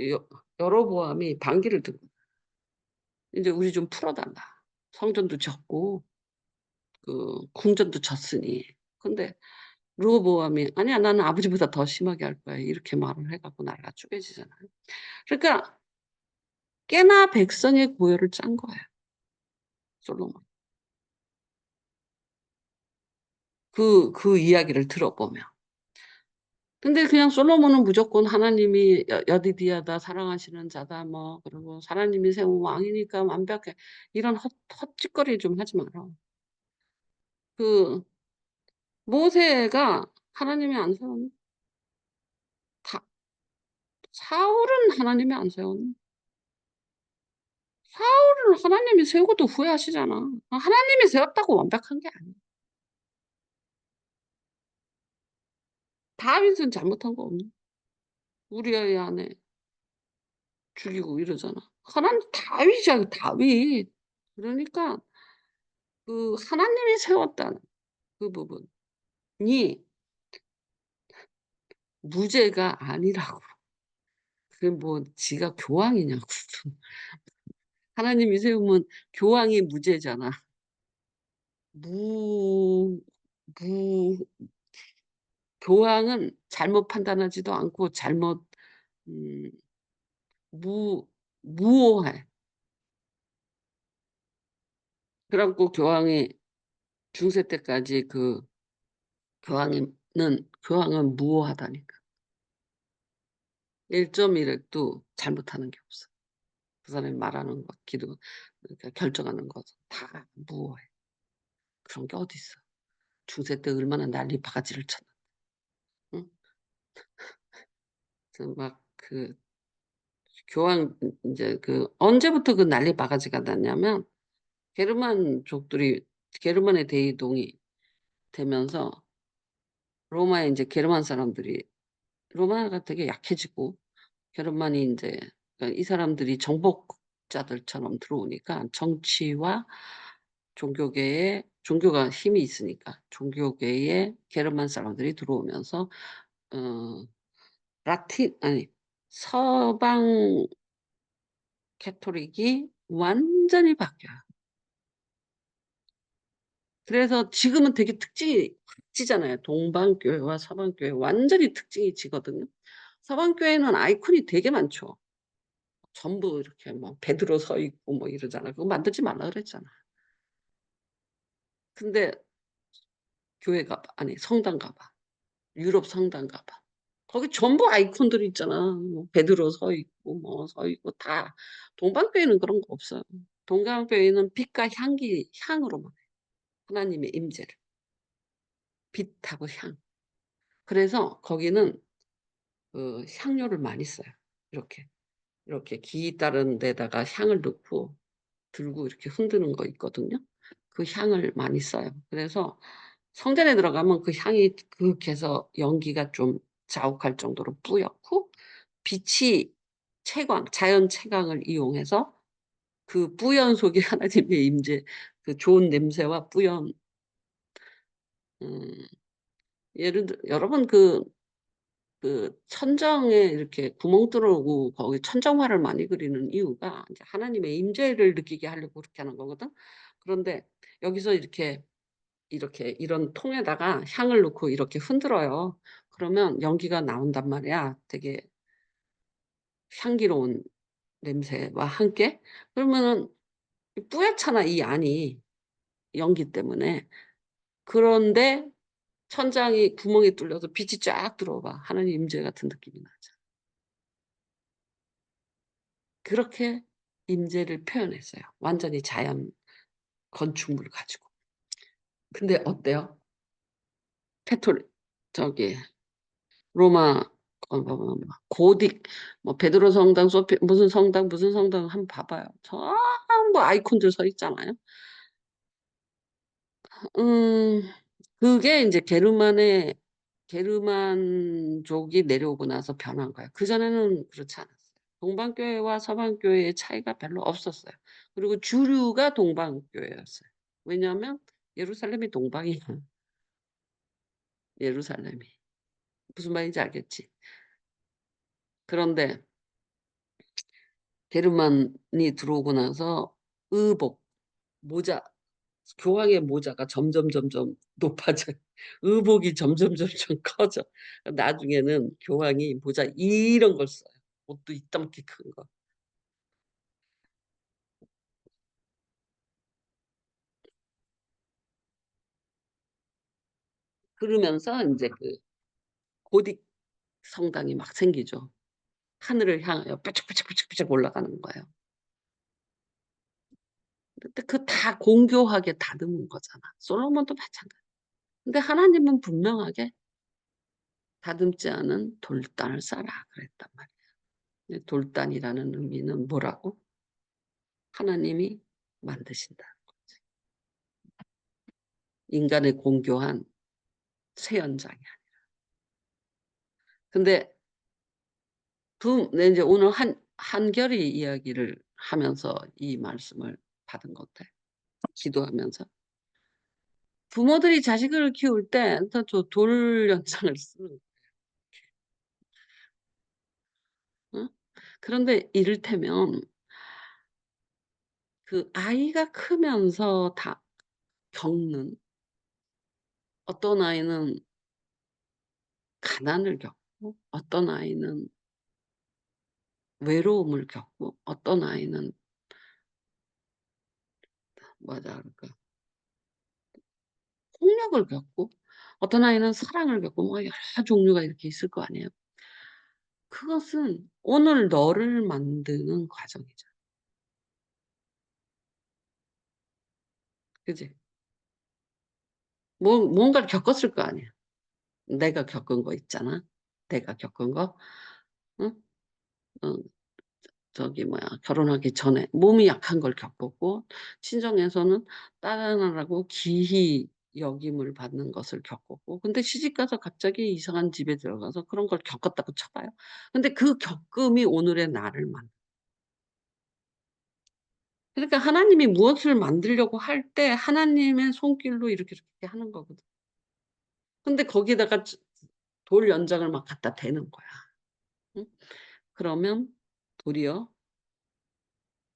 여로보암이 반기를 든 거야. "인제 우리 좀 풀어 달라. 성전도 졌고 그 궁전도 졌으니." 근데 르호보암이 "아니야. 나는 아버지보다 더 심하게 할 거야." 이렇게 말을 해 갖고 나라가 쪼개지잖아요. 그러니까 꽤나 백성의 고열을 짠 거예요 솔로몬. 그 이야기를 들어보면. 근데 그냥 솔로몬은 무조건 하나님이 여디디아다 사랑하시는 자다 뭐 그리고 하나님이 세운 왕이니까 완벽해. 이런 헛짓거리 좀 하지 마라. 그 모세가 하나님이 안 세웠니? 다 사울은 하나님이 안 세웠니? 사울을 하나님이 세우고도 후회하시잖아. 하나님이 세웠다고 완벽한 게 아니야. 다윗은 잘못한 거 없니? 우리아의 아내 죽이고 이러잖아. 하나님 다윗이야 다윗. 그러니까 그 하나님이 세웠다는 그 부분이 무죄가 아니라고. 그게 뭐 지가 교황이냐고. 하나님이 세우면 교황이 무죄잖아. 무 무 교황은 잘못 판단하지도 않고 잘못 음 무 무오해. 그래 갖고 교황이 중세 때까지 그 교황은 무오하다니까. 1.1 핵도 잘못하는 게 없어. 그 사람이 말하는 것 그러니까 결정하는 것은 다 무오해. 그런 게 어딨어. 중세 때 얼마나 난리 바가지를 쳤나. 응? 그래서 막 그 교황 인제 그 언제부터 그 난리 바가지가 났냐면 게르만의 대이동이 되면서 로마에 인제 게르만 사람들이 로마가 되게 약해지고 게르만이 인제 그러니까 이 사람들이 정복자들처럼 들어오니까 정치와 종교가 힘이 있으니까 종교계에 게르만 사람들이 들어오면서 어 라틴 아니 서방 캐토릭이 완전히 바뀌어요. 그래서 지금은 되게 특징이 확 지잖아요. 동방교회와 서방교회 완전히 특징이 지거든요. 서방교회는 아이콘이 되게 많죠. 전부 이렇게 뭐 베드로 서 있고 뭐 이러잖아. 그거 만들지 말라 그랬잖아. 근데 교회 가 봐. 아니 성당 가 봐. 유럽 성당 가 봐. 거기 전부 아이콘들이 있잖아. 뭐 베드로 서 있고 뭐 서 있고 다. 동방교회는 그런 거 없어요. 동방교회는 빛과 향으로만 해요. 하나님의 임재를. 빛하고 향. 그래서 거기는 그 향료를 많이 써요. 이렇게. 이렇게 기 따른 데다가 향을 넣고 들고 이렇게 흔드는 거 있거든요. 그 향을 많이 써요. 그래서 성전에 들어가면 그 향이 그윽해서 연기가 좀 자욱할 정도로 뿌옇고 빛이 자연 채광을 이용해서 그 뿌연 속에 하나님의 임재 그 좋은 냄새와 뿌연 음 예를 들어 여러분 천정에 이렇게 구멍 뚫어 거기 천정화를 많이 그리는 이유가 이제 하나님의 임재를 느끼게 하려고 그렇게 하는 거거든. 그런데 여기서 이렇게 이런 통에다가 향을 넣고 이렇게 흔들어요. 그러면 연기가 나온단 말이야. 되게 향기로운 냄새와 함께. 그러면은 뿌옇잖아, 이 안이 연기 때문에. 그런데 천장이 구멍이 뚫려서 빛이 쫙 들어와. 하나님 임재 같은 느낌이 나죠. 그렇게 임재를 표현했어요. 완전히 자연 건축물 가지고. 근데 어때요? 캐톨릭 저기 로마 고딕 뭐 베드로 성당 무슨 성당 한번 봐 봐요. 전부 아이콘들 서 있잖아요. 음 그게 인제 게르만족이 내려오고 나서 변한 거예요. 그전에는 그렇지 않았어요. 동방교회와 서방교회의 차이가 별로 없었어요. 그리고 주류가 동방교회였어요. 왜냐하면 예루살렘이 동방이야, 예루살렘이. 무슨 말인지 알겠지? 그런데 게르만이 들어오고 나서 의복, 모자, 교황의 모자가 점점 높아져요. 의복이 점점 커져. 나중에는 교황이 모자 이런 걸 써요. 옷도 이따만큼 큰 거. 그러면서 인제 그 고딕 성당이 막 생기죠. 하늘을 향하여 뾰족뾰족뾰족뾰족 올라가는 거예요. 근데 그 다 공교하게 다듬은 거잖아. 솔로몬도 마찬가지. 근데 하나님은 분명하게 "다듬지 않은 돌단을 쌓아." 그랬단 말이에요. 근데 돌단이라는 의미는 뭐라고? 하나님이 만드신다는 거지. 인간의 공교한 새 연장이 아니라. 근데 네 인제 오늘 한결이 이야기를 하면서 이 말씀을 받은 것 같아요, 기도하면서. 부모들이 자식을 키울 때 다 돌 연장을 쓰는 어? 그런데 이를테면 그 아이가 크면서 다 겪는, 어떤 아이는 가난을 겪고 어떤 아이는 외로움을 겪고 어떤 아이는 뭐라 그럴까, 폭력을 겪고 어떤 아이는 사랑을 겪고 뭐 여러 종류가 이렇게 있을 거 아니에요. 그것은 오늘 너를 만드는 과정이죠. 그지? 뭐 뭔가를 겪었을 거 아니야. 내가 겪은 거 있잖아. 내가 겪은 거. 응? 어 저기 뭐야, 결혼하기 전에 몸이 약한 걸 겪었고, 친정에서는 딸아나라고 기히 여김을 받는 것을 겪었고, 근데 시집가서 갑자기 이상한 집에 들어가서 그런 걸 겪었다고 쳐 봐요. 근데 그 겪음이 오늘의 나를 그러니까 하나님이 무엇을 만들려고 할 때 하나님의 손길로 이렇게 이렇게 하는 거거든. 근데 거기다가 돌 연장을 막 갖다 대는 거야. 응? 그러면 도리어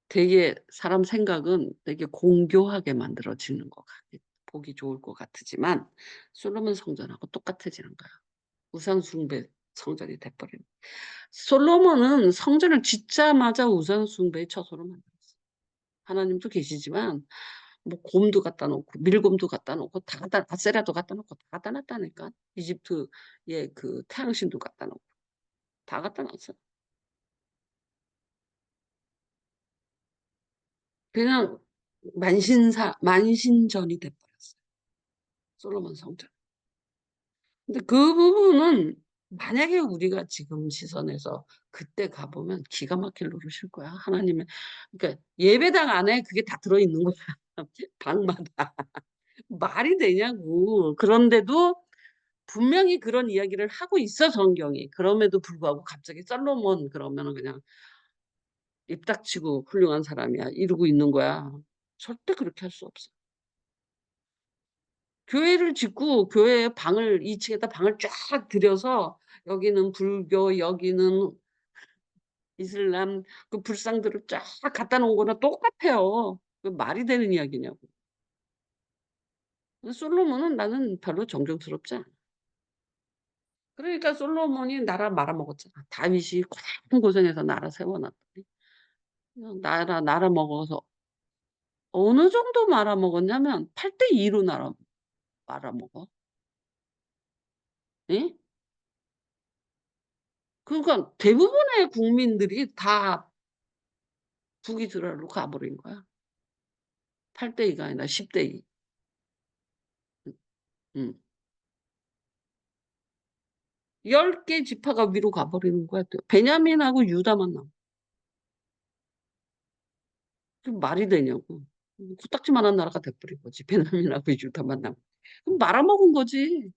되게 사람 생각은 되게 공교하게 만들어지는 것 같 보기 좋을 것 같지만 솔로몬 성전하고 똑같아지는 거야. 우상 숭배 성전이 돼 버리는. 솔로몬은 성전을 짓자마자 우상 숭배의 처소로 만들었어. 하나님도 계시지만 뭐 곰도 갖다 놓고 밀곰도 갖다 놓고 다 갖다, 아세라도 갖다 놓고 다 갖다 놨다니까. 이집트의 그 태양신도 갖다 놓고 다 갖다 놨어. 그냥 만신전이 돼 버렸어요, 솔로몬 성전. 근데 그 부분은 만약에 우리가 지금 시선에서 그때 가 보면 기가 막힐 노릇일 거야. 하나님의, 그러니까 예배당 안에 그게 다 들어 있는 거야, 방마다. 말이 되냐고. 그런데도 분명히 그런 이야기를 하고 있어, 성경이. 그럼에도 불구하고 갑자기 솔로몬 그러면은 그냥 입 닥치고 훌륭한 사람이야 이러고 있는 거야. 절대 그렇게 할 수 없어. 교회를 짓고 교회에 방을 2 층에다 방을 쫙 들여서 여기는 불교, 여기는 이슬람, 그 불상들을 쫙 갖다 놓은 거랑 똑같아요. 그 말이 되는 이야기냐고. 근데 솔로몬은 나는 별로 존경스럽지 않아. 그러니까 솔로몬이 나라 말아먹었잖아. 다윗이 큰 고생해서 나라 세워 놨더니 그냥 나라 먹어서 어느 정도 말아먹었냐면 8대 2로 말아먹어. 예? 그러니까 대부분의 국민들이 다 북이스라엘로 가 버린 거야. 8대 2가 아니라 10대 2. 음 음. 10개 지파가 위로 가 버리는 거야. 또 베냐민하고 유다만 남아. 그 말이 되냐고. 코딱지만한 나라가 돼 버린 거지. 베냐민하고 유다만 남고. 그럼 말아먹은 거지.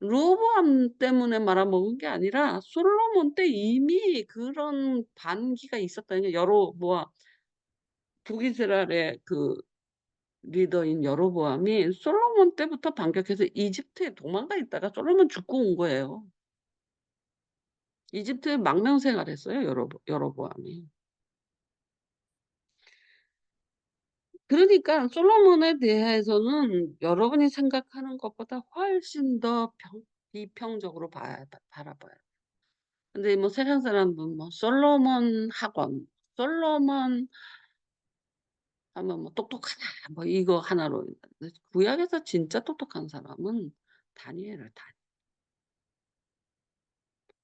르호보암 때문에 말아먹은 게 아니라 솔로몬 때 이미 그런 반기가 있었다는 게, 북이스라엘의 그 리더인 여로보암이 솔로몬 때부터 반격해서 이집트에 도망가 있다가 솔로몬 죽고 온 거예요. 이집트에 망명 생활했어요, 여로보암이. 그러니까 솔로몬에 대해서는 여러분이 생각하는 것보다 훨씬 더 비평적으로 바라봐요. 근데 뭐 세상 사람은 뭐 솔로몬 학원, 솔로몬 하면 뭐 똑똑하다 뭐 이거 하나로. 근데 구약에서 진짜 똑똑한 사람은 다니엘을 다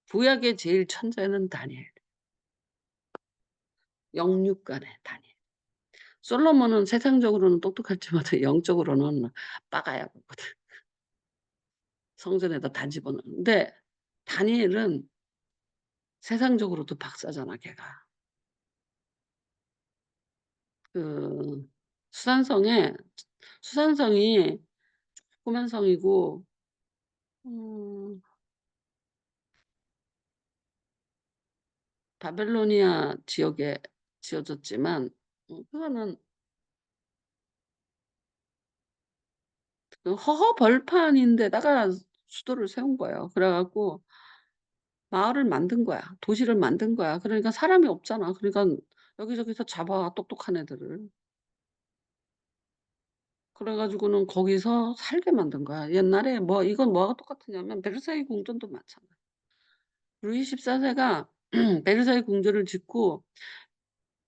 구약의 제일 천재는 다니엘. 영육간의 다니엘. 솔로몬은 세상적으로는 똑똑할지만 영적으로는 빠가야 보거든. 성전에다 다 집어넣는데 다니엘은 세상적으로도 박사잖아 걔가. 그 수산성에 수산성이 조그만 성이고 음 바벨로니아 지역에 지어졌지만 그거는 그 허허 벌판인데다가 수도를 세운 거예요. 그래 갖고 마을을 만든 거야. 도시를 만든 거야. 그러니까 사람이 없잖아. 그러니까 여기저기서 잡아와 똑똑한 애들을. 그래 가지고는 거기서 살게 만든 거야. 옛날에 뭐 이건 뭐가 똑같으냐면 베르사유 궁전도 마찬가지야. 루이 14 세가 베르사유 궁전을 짓고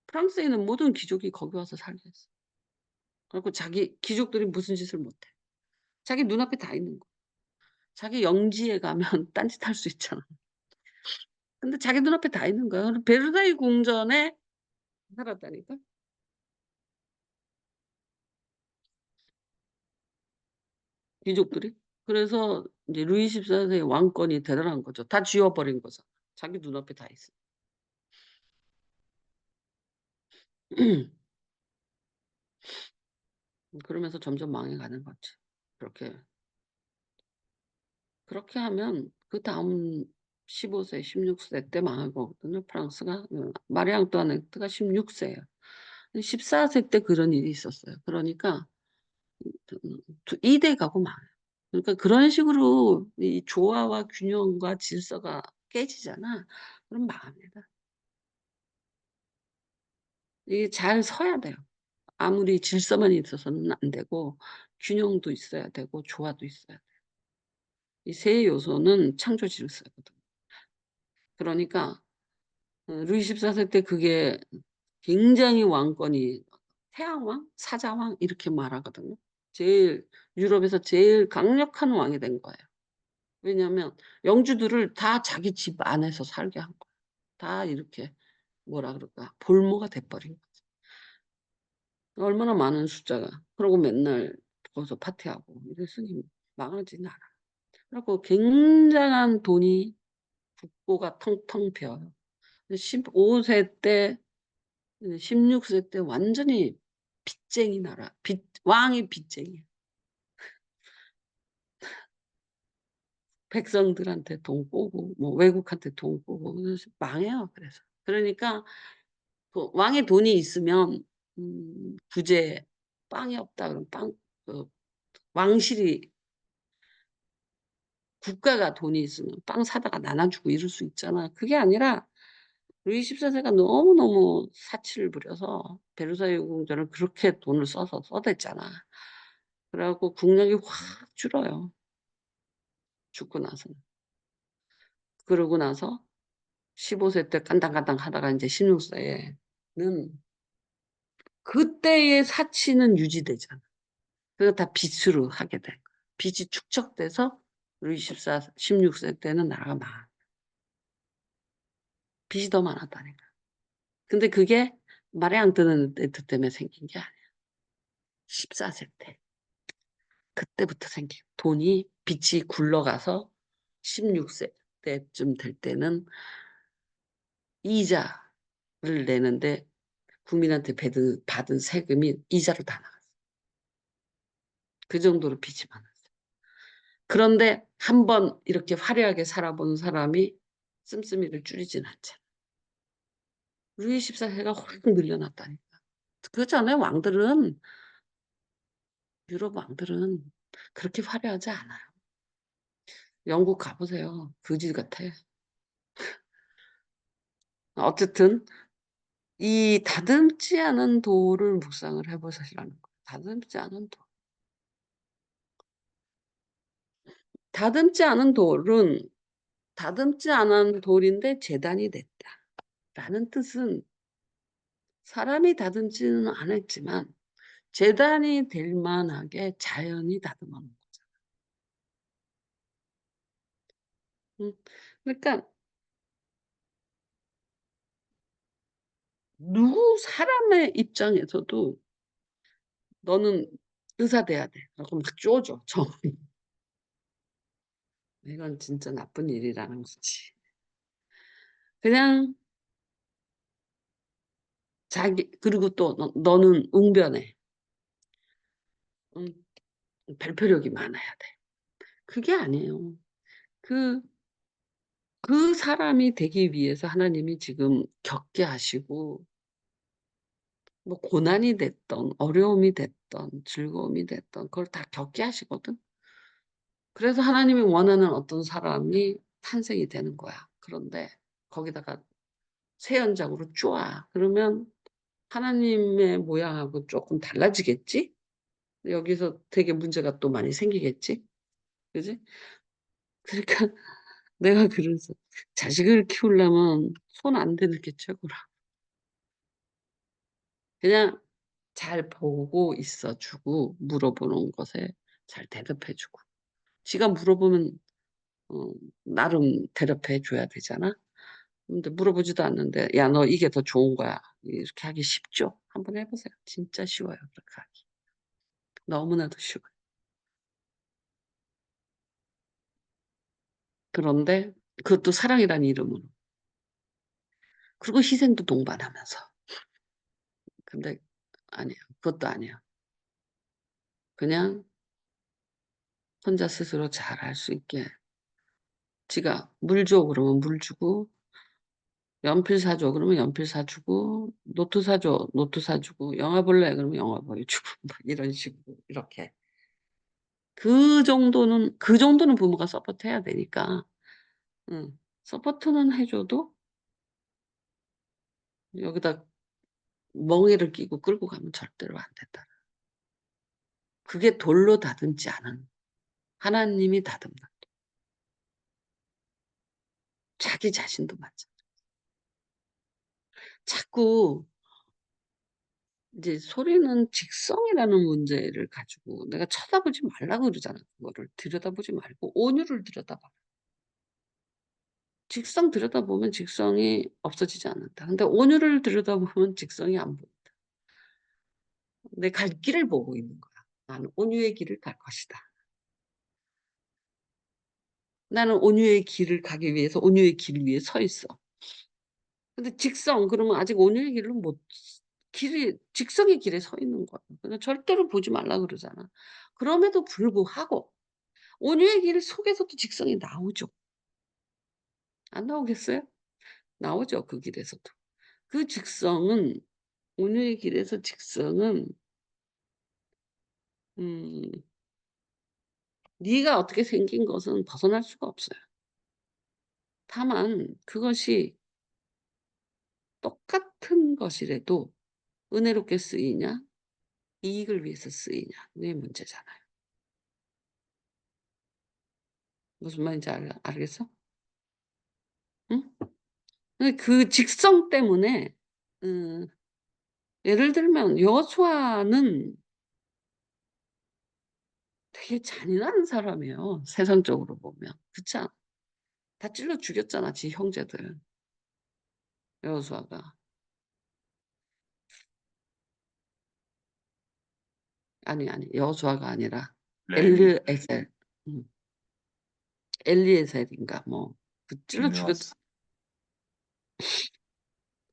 프랑스에 있는 모든 귀족이 거기 와서 살게 했어. 그래 갖고 자기 귀족들이 무슨 짓을 못 해. 자기 눈앞에 다 있는 거야. 자기 영지에 가면 딴짓할 수 있잖아. 근데 자기 눈앞에 다 있는 거야. 그래서 베르사유 궁전에 살았다니까. 귀족들이. 그래서 인제 루이 14 세의 왕권이 대단한 거죠. 다 쥐어 버린 거죠. 자기 눈앞에 다 있어. 그러면서 점점 망해가는 거지. 그렇게 그렇게 하면 그다음 15 세, 16세 때 망한 거거든요, 프랑스가. 마리 앙뚜아네트가 16 세예요. 14세 때 그런 일이 있었어요. 그러니까 두 2대 가고 망해요. 그러니까 그런 식으로 이 조화와 균형과 질서가 깨지잖아. 그럼 망합니다. 이게 잘 서야 돼요. 아무리 질서만 있어서는 안 되고 균형도 있어야 되고 조화도 있어야 돼요. 이 세 요소는 창조 질서거든요. 그러니까 루이 14세 때 그게 굉장히 왕권이 태양왕, 사자왕 이렇게 말하거든요. 제일 유럽에서 제일 강력한 왕이 된 거예요. 왜냐하면 영주들을 다 자기 집 안에서 살게 한 거예요. 다 이렇게 뭐라 그럴까 볼모가 돼 버린 거죠. 얼마나 많은 숫자가. 그러고 맨날 거기서 파티하고 이랬으니 망하지는 않아. 그래 갖고 굉장한 돈이 국고가 텅텅 비어요. 15세 때 16세 때 완전히 빚쟁이 나라. 빚 왕이 빚쟁이야. 백성들한테 돈 꼬고 뭐 외국한테 돈 꼬고 그래서 망해요 그래서. 그러니까 그 왕의 돈이 있으면 구제에 빵이 없다 그러면 빵 그 왕실이 국가가 돈이 있으면 빵 사다가 나눠 주고 이럴 수 있잖아. 그게 아니라 루이 14 세가 너무너무 사치를 부려서 베르사유 궁전을 그렇게 돈을 써서 써댔잖아. 그래 갖고 국력이 확 줄어요, 죽고 나서는. 그러고 나서 15세 때 깐당깐당 하다가 인제 16 세에는 그때의 사치는 유지되잖아. 그거 다 빚으로 하게 된 거야. 빚이 축적돼서 루이 14 16세 때는 나라가 망한 빚이 더 많았다니까. 근데 그게 마리 앙뚜아네트 때문에 생긴 게 아니야. 14세 때. 그때부터 생긴 돈이 빚이 굴러가서 16세 때쯤 될 때는 이자를 내는데 국민한테 받은 세금이 이자로 다 나갔어. 그 정도로 빚이 많았어요. 그런데 한 번 이렇게 화려하게 살아본 사람이 씀씀이를 줄이진 않잖아. 루이 14 세가 확 늘려놨다니까. 그전에 왕들은 유럽 왕들은 그렇게 화려하지 않아요. 영국 가 보세요. 거지 같아. 어쨌든 이 다듬지 않은 돌을 묵상을 해 보시라는 거예요. 다듬지 않은 돌. 다듬지 않은 돌은 다듬지 않은 돌인데 재단이 됐다라는 뜻은 사람이 다듬지는 않았지만 재단이 될 만하게 자연이 다듬어 놓은 거잖아. 그러니까 누구 사람의 입장에서도 "너는 의사 돼야 돼."라고 막 쪼줘 정 이건 진짜 나쁜 일이라는 거지. 그냥 자기 그리고 또 "너는 웅변해. 응. 발표력이 많아야 돼." 그게 아니에요. 그 그 사람이 되기 위해서 하나님이 지금 겪게 하시고 뭐 고난이 됐든 어려움이 됐든 즐거움이 됐든 그걸 다 겪게 하시거든. 그래서 하나님이 원하는 어떤 사람이 탄생이 되는 거야. 그런데 거기다가 새 연장으로 쪼아. 그러면 하나님의 모양하고 쪼끔 달라지겠지? 여기서 되게 문제가 또 많이 생기겠지? 그지? 그러니까 내가 그래서 자식을 키우려면 손 안 대는 게 최고라. 그냥 잘 보고 있어 주고 물어보는 것에 잘 대답해 주고. 지가 물어보면 나름 대답해 줘야 되잖아. 근데 물어보지도 않는데 "야 너 이게 더 좋은 거야." 이렇게 하기 쉽죠? 한번 해 보세요. 진짜 쉬워요 그렇게 하기. 너무나도 쉬워요. 그런데 그것도 사랑이라는 이름으로. 그리고 희생도 동반하면서. 근데 아니에요. 그것도 아니야. 그냥 혼자 스스로 잘할 수 있게 지가 "물 줘." 그러면 물 주고 "연필 사 줘." 그러면 연필 사 주고 "노트 사 줘." 노트 사 주고 "영화 볼래?" 그러면 영화 보여주고 막 이런 식으로 이렇게. 그 정도는 부모가 서포트해야 되니까 서포트는 해 줘도 여기다 멍에를 끼고 끌고 가면 절대로 안 된다. 그게 돌로 다듬지 않은 하나님이 다듬는 자기 자신도 마찬가지. 자꾸 이제 소리는 직성이라는 문제를 가지고 내가 쳐다보지 말라고 그러잖아 그거를. 들여다보지 말고 온유를 들여다봐. 직성 들여다보면 직성이 없어지지 않는다. 근데 온유를 들여다보면 직성이 안 보인다. 내 갈 길을 보고 있는 거야. '나는 온유의 길을 갈 것이다.' 나는 온유의 길을 가기 위해서 온유의 길 위에 서 있어. 근데 직성 그러면 아직 온유의 길로 못 길이 직성의 길에 서 있는 거야. 그러니까 절대로 보지 말라 그러잖아. 그럼에도 불구하고 온유의 길 속에서도 직성이 나오죠. 안 나오겠어요? 나오죠, 그 길에서도. 그 직성은 온유의 길에서 직성은 음 네가 어떻게 생긴 것은 벗어날 수가 없어요. 다만 그것이 똑같은 것이라도 은혜롭게 쓰이냐 이익을 위해서 쓰이냐의 문제잖아요. 무슨 말인지 알겠어? 응? 그 직성 때문에 음 예를 들면 여호수아는 되게 잔인한 사람이에요, 세상적으로 보면. 그렇지 않아? 다 찔러 죽였잖아, 지 형제들 여호수아가. 아니, 아니 여호수아가 아니라 레위, 엘르에셀. 음 엘리에셀인가 뭐 그 찔러 죽였 비느하스.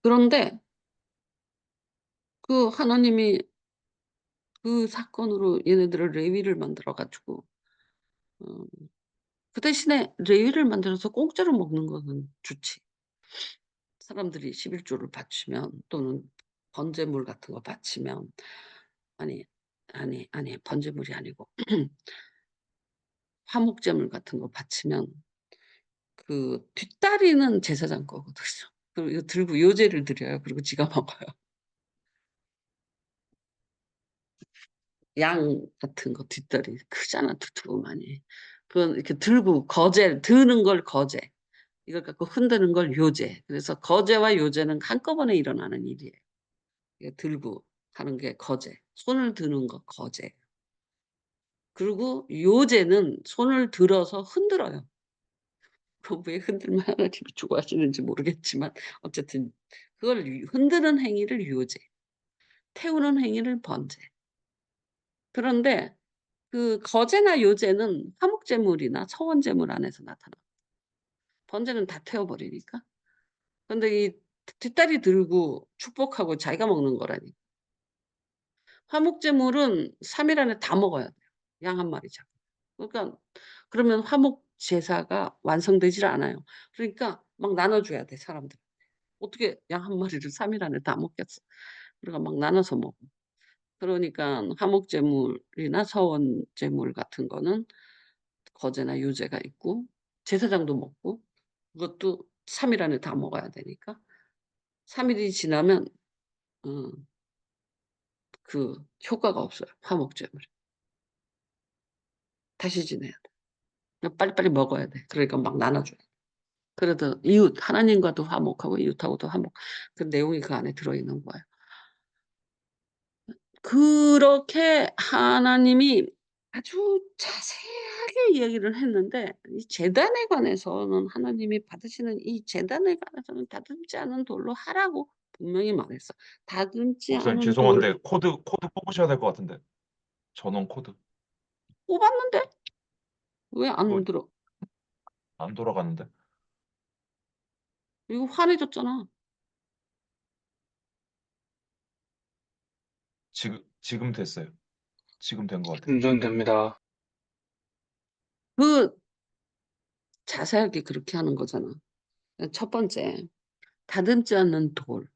그런데 그 하나님이 그 사건으로 얘네들을 레위를 만들어 가지고 어 그 대신에 레위를 만들어서 공짜로 먹는 거는 좋지. 사람들이 11조를 바치면 또는 번제물 같은 거 바치면 아니, 아니, 아니 번제물이 아니고 화목제물 같은 거 바치면 그 뒷다리는 제사장 거거든요. 그리고 이거 들고 요제를 드려요. 그리고 지가 먹어요. 양 같은 거 뒷다리 크잖아 두툼하니. 그건 이렇게 들고 거제 드는 걸 거제 이걸 갖고 흔드는 걸 요제. 그래서 거제와 요제는 한꺼번에 일어나는 일이에요. 이게 들고 하는 게 거제. 손을 드는 거 거제. 그리고 요제는 손을 들어서 흔들어요. 그 왜 흔들면 하나님이 좋아하시는지 모르겠지만 어쨌든 그걸 흔드는 행위를 요제, 태우는 행위를 번제. 그런데 그 거제나 요제는 화목제물이나 서원제물 안에서 나타나. 번제는 다 태워 버리니까. 근데 이 뒷다리 들고 축복하고 자기가 먹는 거라니. 화목제물은 3일 안에 다 먹어야 돼요, 양 한 마리 잡고. 그러니까 그러면 화목 제사가 완성되질 않아요. 그러니까 막 나눠 줘야 돼, 사람들. 어떻게 양 한 마리를 3일 안에 다 먹겠어. 그러니까 막 나눠서 먹어. 그러니까 화목제물이나 서원제물 같은 거는 거제나 유제가 있고 제사장도 먹고 그것도 3일 안에 다 먹어야 되니까 3 일이 지나면 어 그 효과가 없어요, 화목제물이. 다시 지내야 돼. 그냥 빨리빨리 먹어야 돼. 그러니까 막 나눠 줘요. 그래도 이웃 하나님과도 화목하고 이웃하고도 화목, 그 내용이 그 안에 들어 있는 거예요. 그렇게 하나님이 아주 자세하게 이야기를 했는데, 이 제단에 관해서는 하나님이 받으시는 이 제단에 관해서는 다듬지 않은 돌로 하라고 분명히 말했어. 다듬지 목사님 않은 돌 죄송한데 코드 뽑으셔야 될 것 같은데. 전원 코드. 뽑았는데 왜 그거 안 들어? 안 돌아가는데. 이거 환해졌잖아. 지금 됐어요. 지금 된 것 같아요. 운전됩니다. 그 자세하게 그렇게 하는 거잖아. 첫 번째, 다듬지 않는 돌을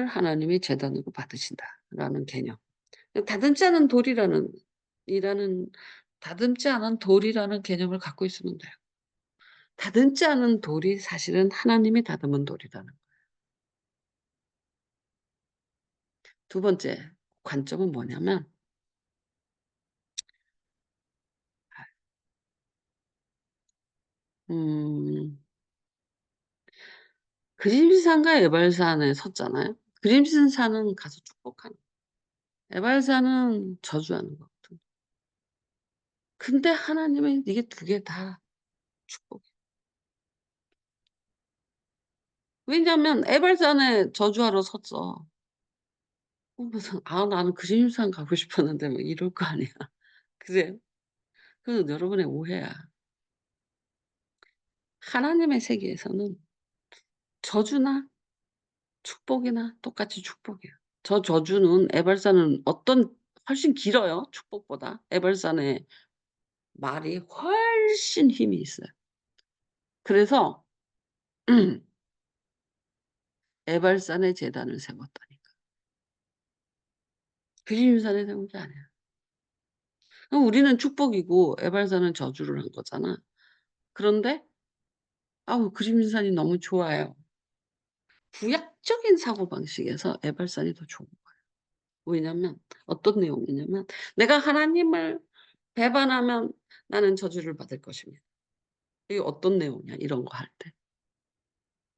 하나님이 제단으로 받으신다라는 개념. 다듬지 않은 돌이라는 이라는 다듬지 않은 돌이라는 개념을 갖고 있으면 돼요. 다듬지 않은 돌이 사실은 하나님이 다듬은 돌이라는 거예요. 두 번째 관점은 뭐냐면, 음 그림신산과 에발산에 섰잖아요. 그림신산은 가서 축복하는, 에발산은 저주하는 거거든. 근데 하나님은 이게 두 개 다 축복이에요. 왜냐면 에발산에 저주하러 섰어. 그래서 '아 나는 그림산 가고 싶었는데.' 뭐 이럴 거 아니야. 그죠? 그건 여러분의 오해야. 하나님의 세계에서는 저주나 축복이나 똑같이 축복이야. 저 저주는 에발산은 어떤 훨씬 길어요, 축복보다. 에발산의 말이 훨씬 힘이 있어요. 그래서 에발산에 제단을 세웠다니까. 그림산에 세운 게 아니야. 그럼 우리는 축복이고 에발산은 저주를 한 거잖아. 그런데 아우 그림산이 너무 좋아요. 구약적인 사고방식에서 에발산이 더 좋은 거예요. 왜냐면 어떤 내용이냐면, 내가 하나님을 배반하면 나는 저주를 받을 것입니다. 이게 어떤 내용이야 이런 거 할 때.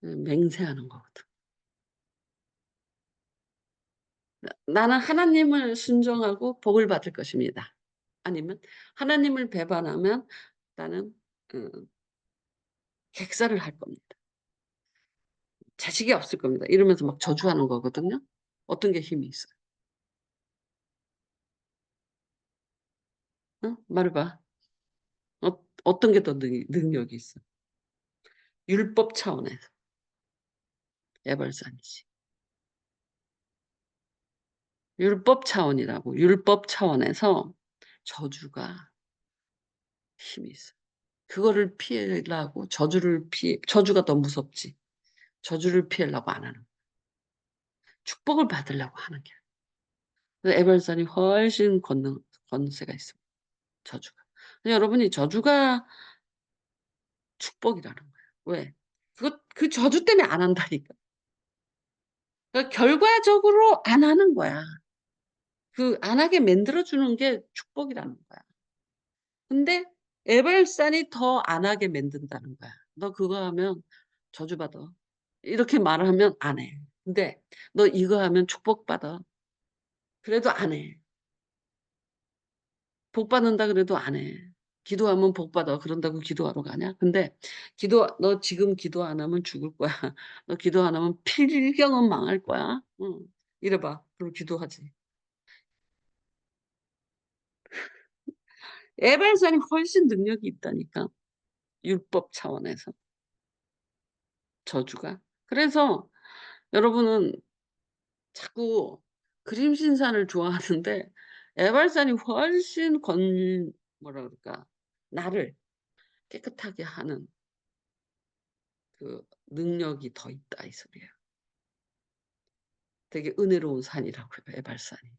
맹세하는 거거든. 나는 하나님을 순종하고 복을 받을 것입니다. 아니면 하나님을 배반하면 나는 객살을 할 겁니다. 자식이 없을 겁니다. 이러면서 막 저주하는 거거든요. 어떤 게 힘이 있어요? 어? 말해봐. 어떤 게 더 능력이 있어? 율법 차원에서 에벌산이지. 율법 차원이라고. 율법 차원에서 저주가 힘이 있어. 그거를 피하려고 저주가 더 무섭지. 저주를 피하려고 안 하는 거야. 축복을 받으려고 하는 게. 그래서 에벌산이 훨씬 권세가 있습니다. 저주가. 근데 여러분이 저주가 축복이라는 거예요. 왜? 그 저주 때문에 안 한다니까. 그러니까 결과적으로 안 하는 거야. 그 안 하게 만들어 주는 게 축복이라는 거야. 근데 에발산이 더 안 하게 만든다는 거야. "너 그거 하면 저주받아." 이렇게 말을 하면 안 해. 근데 "너 이거 하면 축복받아." 그래도 안 해. 복 받는다 그래도 안 해. 기도하면 복 받아 그런다고 기도하러 가냐? 근데 "너 지금 기도 안 하면 죽을 거야. 너 기도 안 하면 필경은 망할 거야." 이래 봐. 그럼 기도하지. 에발산이 훨씬 능력이 있다니까, 율법 차원에서 저주가. 그래서 여러분은 자꾸 그림신산을 좋아하는데 에발산이 훨씬 뭐라 그럴까, 나를 깨끗하게 하는 그 능력이 더 있다 이 소리예요. 되게 은혜로운 산이라고요, 에발산이.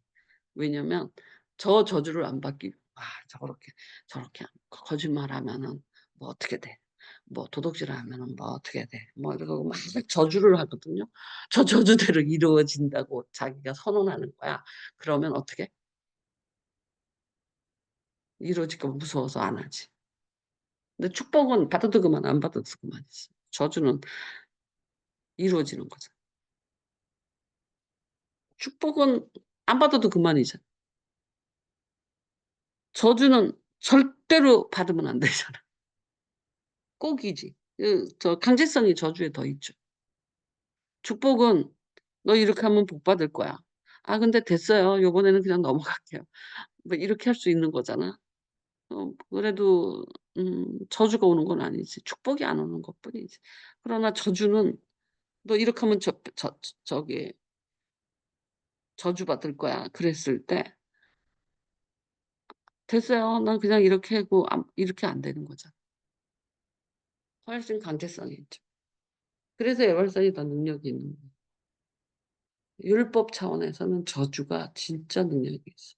왜냐면 저 저주를 안 받기, 저렇게 거짓말하면은 뭐 어떻게 돼. 뭐 도둑질하면은 뭐 어떻게 돼. 뭐 이러고 막 저주를 하거든요. 저 저주대로 이루어진다고 자기가 선언하는 거야. 그러면 어떻게? 이루어질까 봐 무서워서 안 하지. 근데 축복은 받아도 그만 안 받아도 그만이지. 저주는 이루어지는 거잖아. 축복은 안 받아도 그만이잖아. 저주는 절대로 받으면 안 되잖아. 꼭이지. 저 강제성이 저주에 더 있죠. 축복은 "너 이렇게 하면 복 받을 거야." "아 근데 됐어요. 요번에는 그냥 넘어갈게요." 뭐 이렇게 할 수 있는 거잖아. 그래도 저주가 오는 건 아니지. 축복이 안 오는 것뿐이지. 그러나 저주는 "너 이렇게 하면 저기 저주받을 거야." 그랬을 때 "됐어요. 난 그냥 이렇게 하고." 이렇게 안 되는 거잖아. 훨씬 강제성이 있죠. 그래서 예발산이 더 능력이 있는 거예요. 율법 차원에서는 저주가 진짜 능력이 있어.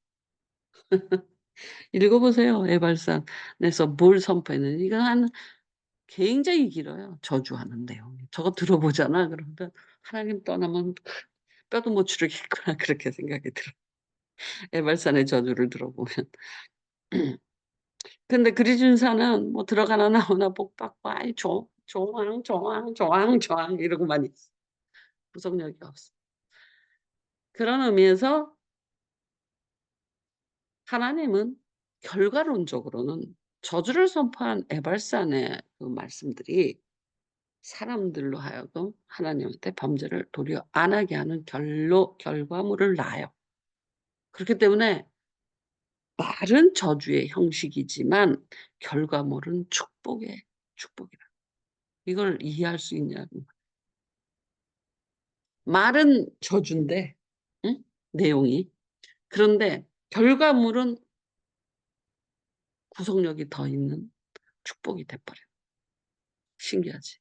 읽어 보세요. 예발산에서 뭘 선포했는지. 이거 한 굉장히 길어요, 저주하는 내용이. 저거 들어보잖아. 그러면 '하나님 떠나면 뼈도 못 추리겠구나.' 그렇게 생각이 들어요. 에발산의 저주를 들어보면. 근데 그리준사는 뭐 들어가나 나오나 복 받고 아이 조왕, 조왕, 조왕, 조왕 이러고만 있어. 구속력이 없어. 그런 의미에서 하나님은 결과론적으로는 저주를 선포한 에발산의 그 말씀들이 사람들로 하여금 하나님한테 범죄를 도리어 안 하게 하는 결과물을 낳아요. 그렇기 때문에 말은 저주의 형식이지만 결과물은 축복이라. 이걸 이해할 수 있냐고. 말은 저주인데 응? 내용이. 그런데 결과물은 구속력이 더 있는 축복이 돼 버려요. 신기하지.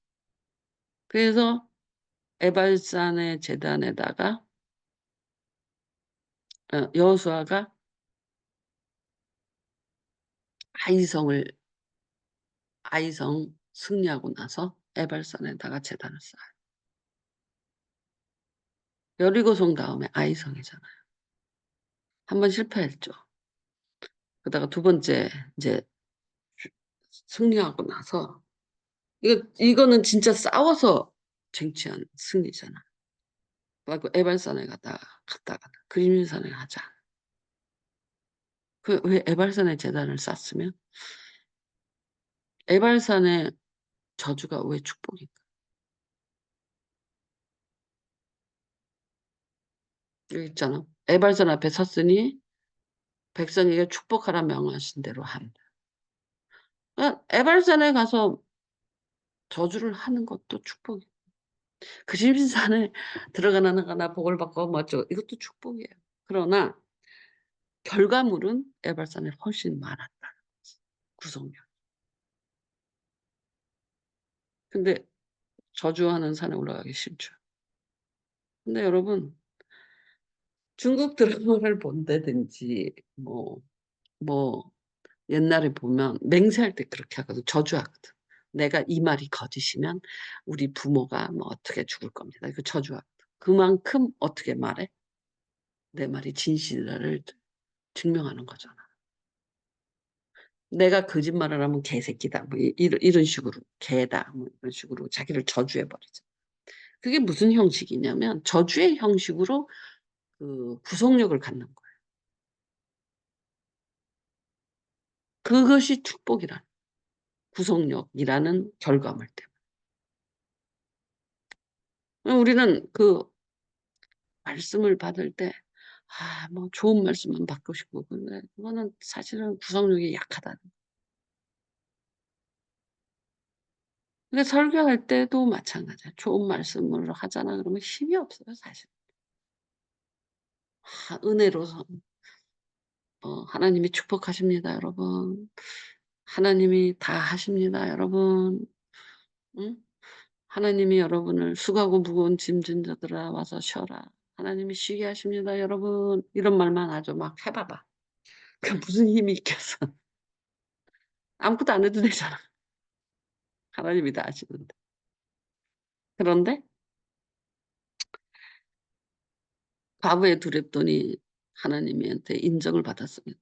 그래서 에발산의 제단에다가 여호수아가 아이성을 아이성 승리하고 나서 에발산에다가 제단을 쌓아요. 여리고성 다음에 아이성이잖아요. 한 번 실패했죠. 그러다가 두 번째 인제 승리하고 나서 이거는 진짜 싸워서 쟁취한 승리잖아. 그래 갖고 에발산에 갔다가 그림인산에 하자. 왜 에발산에 제단을 쌓았으면 에발산의 저주가 왜 축복일까? 여기 있잖아. 에발산 앞에 섰으니 백성에게 축복하라 명하신 대로 함. 에발산에 가서 저주를 하는 것도 축복이에요. 그림인산에 들어가나 나가나 복을 받고 뭐 어쩌고 이것도 축복이에요. 그러나 결과물은 에발산에 훨씬 많았다는 거지, 구속력. 근데 저주하는 산에 올라가기 싫죠. 근데 여러분 중국 드라마를 본다든지 뭐 옛날에 보면 맹세할 때 그렇게 하거든. 저주하거든. "내가 이 말이 거짓이면 우리 부모가 뭐 어떻게 죽을 겁니다." 이거 저주하거든. 그만큼 어떻게 말해? 내 말이 진실이라를 증명하는 거잖아. "내가 거짓말을 하면 개새끼다." 뭐 이런 식으로 "개다." 뭐 이런 식으로 자기를 저주해 버리죠. 그게 무슨 형식이냐면 저주의 형식으로 그 구속력을 갖는 거예요. 그것이 축복이라는 구속력이라는 결과물 때문에. 우리는 그 말씀을 받을 때 뭐 좋은 말씀만 받고 싶고 근데 그거는 사실은 구속력이 약하다는 거. 그러니까 설교할 때도 마찬가지야. 좋은 말씀을 하잖아 그러면 힘이 없어요 사실. 은혜로서 하나님이 축복하십니다 여러분. 하나님이 다 하십니다 여러분. 응? 하나님이 여러분을 "수고하고 무거운 짐진 자들아 와서 쉬어라. 하나님이 쉬게 하십니다 여러분." 이런 말만 아주 막 해 봐봐. 그 무슨 힘이 있겠어. 아무것도 안 해도 되잖아. 하나님이 다 아시는데. 그런데 과부에 두렵더니 하나님한테 인정을 받았습니다.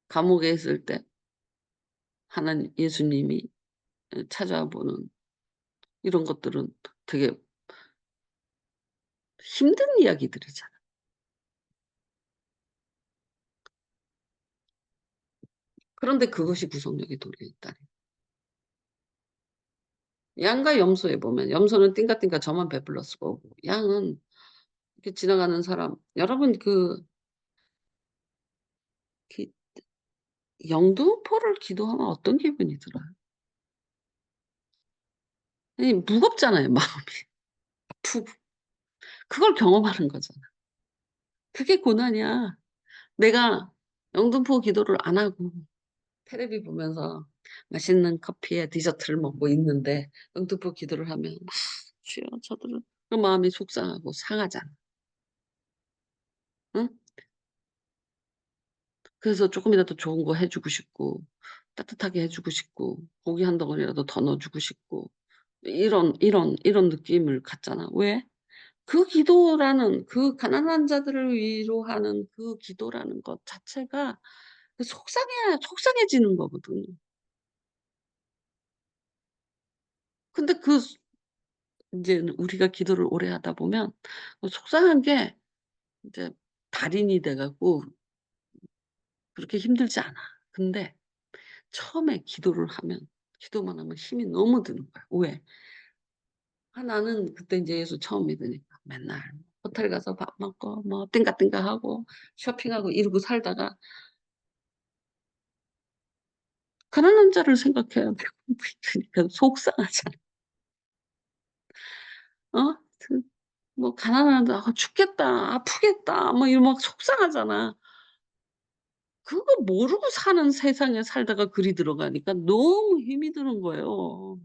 감옥에 있을 때 하나님 예수님이 찾아와 보는 이런 것들은 되게 힘든 이야기들이잖아. 그런데 그것이 구속력의 도리였다니. 양과 염소에 보면 염소는 띵까띵까 저만 배불러 쓰고 양은 이렇게 지나가는 사람 여러분 기 영등포를 기도하면 어떤 기분이 들어요? 아니 무겁잖아요 마음이. 아프고. 그걸 경험하는 거잖아. 그게 고난이야. 내가 영등포 기도를 안 하고 테레비 보면서 맛있는 커피에 디저트를 먹고 있는데 영등포 기도를 하면 막 주여 저들은 그 마음이 속상하고 상하잖아. 응? 그래서 쪼끔이라도 좋은 거 해 주고 싶고 따뜻하게 해 주고 싶고 고기 한 덩어리라도 더 넣어 주고 싶고 이런 느낌을 갖잖아. 왜? 그 기도라는 그 가난한 자들을 위로하는 그 기도라는 것 자체가 그 속상해지는 거거든. 근데 인제는 우리가 기도를 오래 하다 보면 그 속상한 게 인제 달인이 돼 갖고 그렇게 힘들지 않아. 근데 처음에 기도만 하면 힘이 너무 드는 거야. 왜? 나는 그때 인제 예수 처음 믿으니까 맨날 호텔 가서 밥 먹고 뭐 띵가띵가하고 쇼핑하고 이러고 살다가 가난한 자를 생각해야 되고 그러니까 속상하잖아. 어? 뭐 가난하다. '죽겠다. 아프겠다.' 뭐 이러면 막 속상하잖아. 그거 모르고 사는 세상에 살다가 그리 들어가니까 너무 힘이 드는 거예요.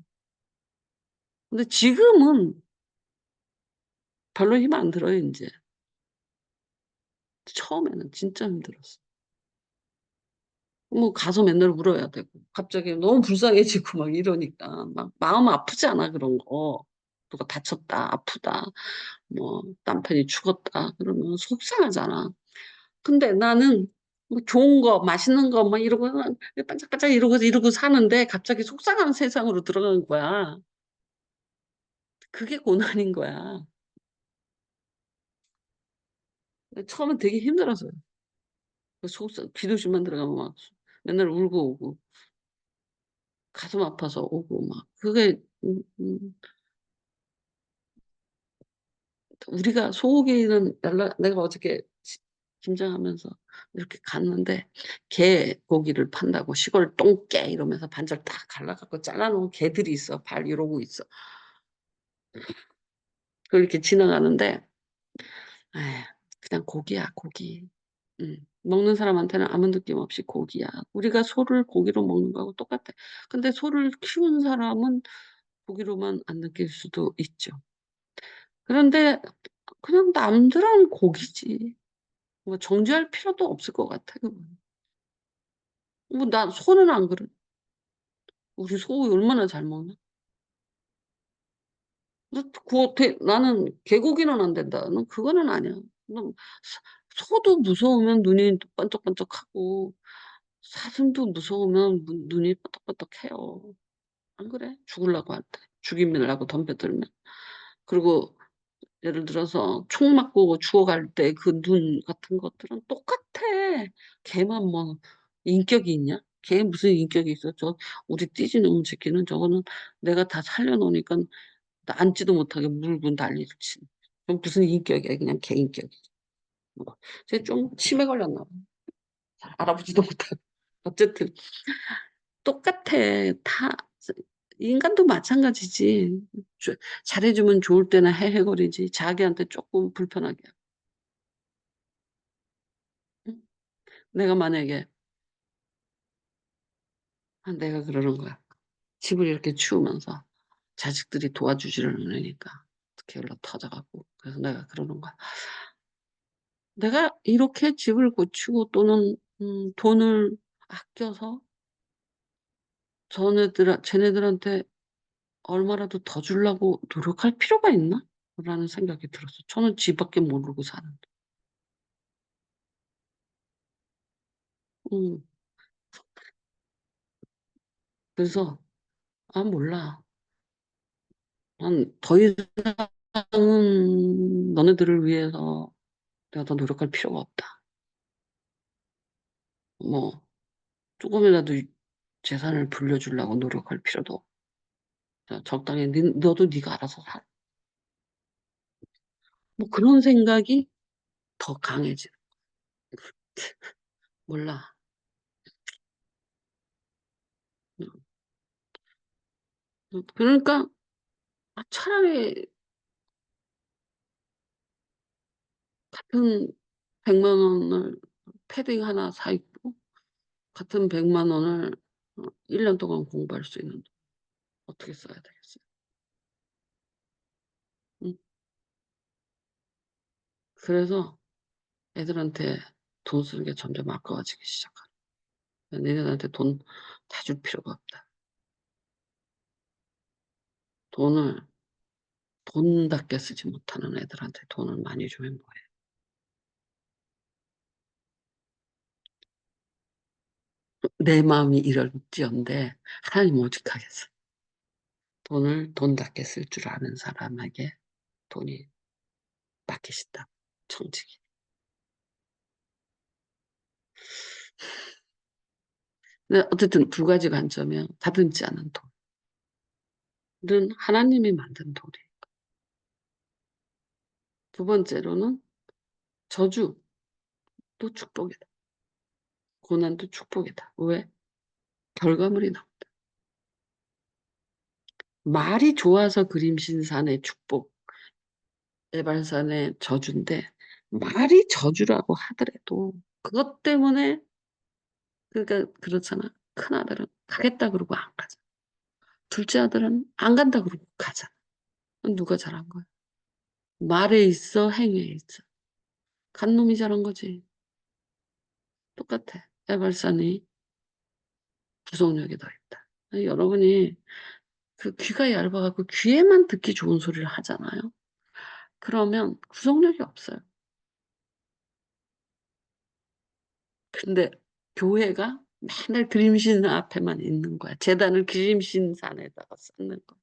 근데 지금은 별로 힘 안 들어요 인제. 처음에는 진짜 힘들었어. 뭐 가서 맨날 울어야 되고 갑자기 너무 불쌍해지고 막 이러니까 막 마음 아프지 않아 그런 거. 누가 다쳤다, 아프다, 뭐 남편이 죽었다 그러면 속상하잖아. 근데 나는 뭐 좋은 거 맛있는 거 막 이러고는 반짝반짝 이러고 사는데 갑자기 속상한 세상으로 들어간 거야. 그게 고난인 거야. 처음엔 되게 힘들었어요. 기도실만 들어가면 막 맨날 울고 오고 가슴 아파서 오고 막 그게 우리가 소고기는 내가 어저께 김장하면서 이렇게 갔는데 게 고기를 판다고 시골 똥개 이러면서 반절 딱 갈라 갖고 잘라 놓은 개들이 있어. 발 이러고 있어. 그걸 이렇게 지나가는데 에휴 그냥 고기야 고기. 먹는 사람한테는 아무 느낌 없이 고기야. 우리가 소를 고기로 먹는 거하고 똑같아. 근데 소를 키운 사람은 고기로만 안 느낄 수도 있죠. 그런데 그냥 남들은 고기지. 뭐 정죄할 필요도 없을 것 같아 그건. 뭐 나 소는 안 그래. 우리 소 얼마나 잘 먹나. 나는 개고기는 안 된다. 난 그거는 아니야. 난 소도 무서우면 눈이 번쩍번쩍하고 사슴도 무서우면 눈이 번떡번떡해요. 안 그래? 죽으려고 할 때. 죽이려고 덤벼들면. 그리고 예를 들어서 총 맞고 죽어갈 때 그 눈 같은 것들은 똑같아. 걔만 뭐 인격이 있냐? 걔 무슨 인격이 있어. 우리 띠지놈 새끼는 저거는 내가 다 살려 놓으니깐 앉지도 못하게 물고 난리를 치는. 그럼 무슨 인격이야. 그냥 개 인격이지. 뭐. 쟤 좀 치매 걸렸나 봐. 잘 알아보지도 못하고. 어쨌든 똑같아. 다 인간도 마찬가지지. 조 잘해 주면 좋을 때는 헤헤거리지 자기한테 쪼끔 불편하게 하고. 응? 내가 만약에 내가 그러는 거야. 집을 이렇게 치우면서 자식들이 도와주지를 않으니까 게을러 터져 갖고 그래서 내가 그러는 거야. '내가 이렇게 집을 고치고 또는 돈을 아껴서 쟤네들한테 얼마라도 더 주려고 노력할 필요가 있나? 라는 생각이 들었어. 저는 지밖에 모르고 사는데. 음, 그래서, 아, 몰라. 난 더 이상은 너네들을 위해서 내가 더 노력할 필요가 없다. 뭐, 조금이라도 재산을 불려주려고 노력할 필요도 없다. 적당히, 너도 네가 알아서 살. 뭐 그런 생각이 더 강해지는. 몰라. 그러니까, 차라리 같은 100만 원을 패딩 하나 사 입고, 같은 100만 원을 1년 동안 공부할 수 있는 돈 어떻게 써야 되겠어요? 응? 그래서 애들한테 돈 쓰는 게 점점 아까워지기 시작하는. 니네들한테 돈 다 줄 필요가 없다. 돈을 돈답게 쓰지 못하는 애들한테 돈을 많이 주면 뭐해? 내 마음이 이럴지언데 하나님 오직 하겠어. 돈을 돈답게 쓸 줄 아는 사람에게 돈이 맡기신다. 청지기. 근데 어쨌든 두 가지 관점이야. 다듬지 않은 돈은 하나님이 만든 돈이. 두 번째로는 저주도 축복이다. 고난도 축복이다. 왜? 결과물이 나온다. 말이 좋아서 그림신산의 축복, 에발산의 저주인데 말이 저주라고 하더라도 그것 때문에 그러니까 그렇잖아. 큰 아들은 가겠다 그러고 안 가잖아. 둘째 아들은 안 간다 그러고 가잖아. 누가 잘한 거야? 말에 있어, 행위에 있어. 간 놈이 잘한 거지. 똑같아. 에발산이 구속력이 더 있다. 여러분이 그 귀가 얇아갖고 귀에만 듣기 좋은 소리를 하잖아요. 그러면 구속력이 없어요. 근데 교회가 맨날 그림신 앞에만 있는 거야. 재단을 그림신산에다가 쌓는 거야.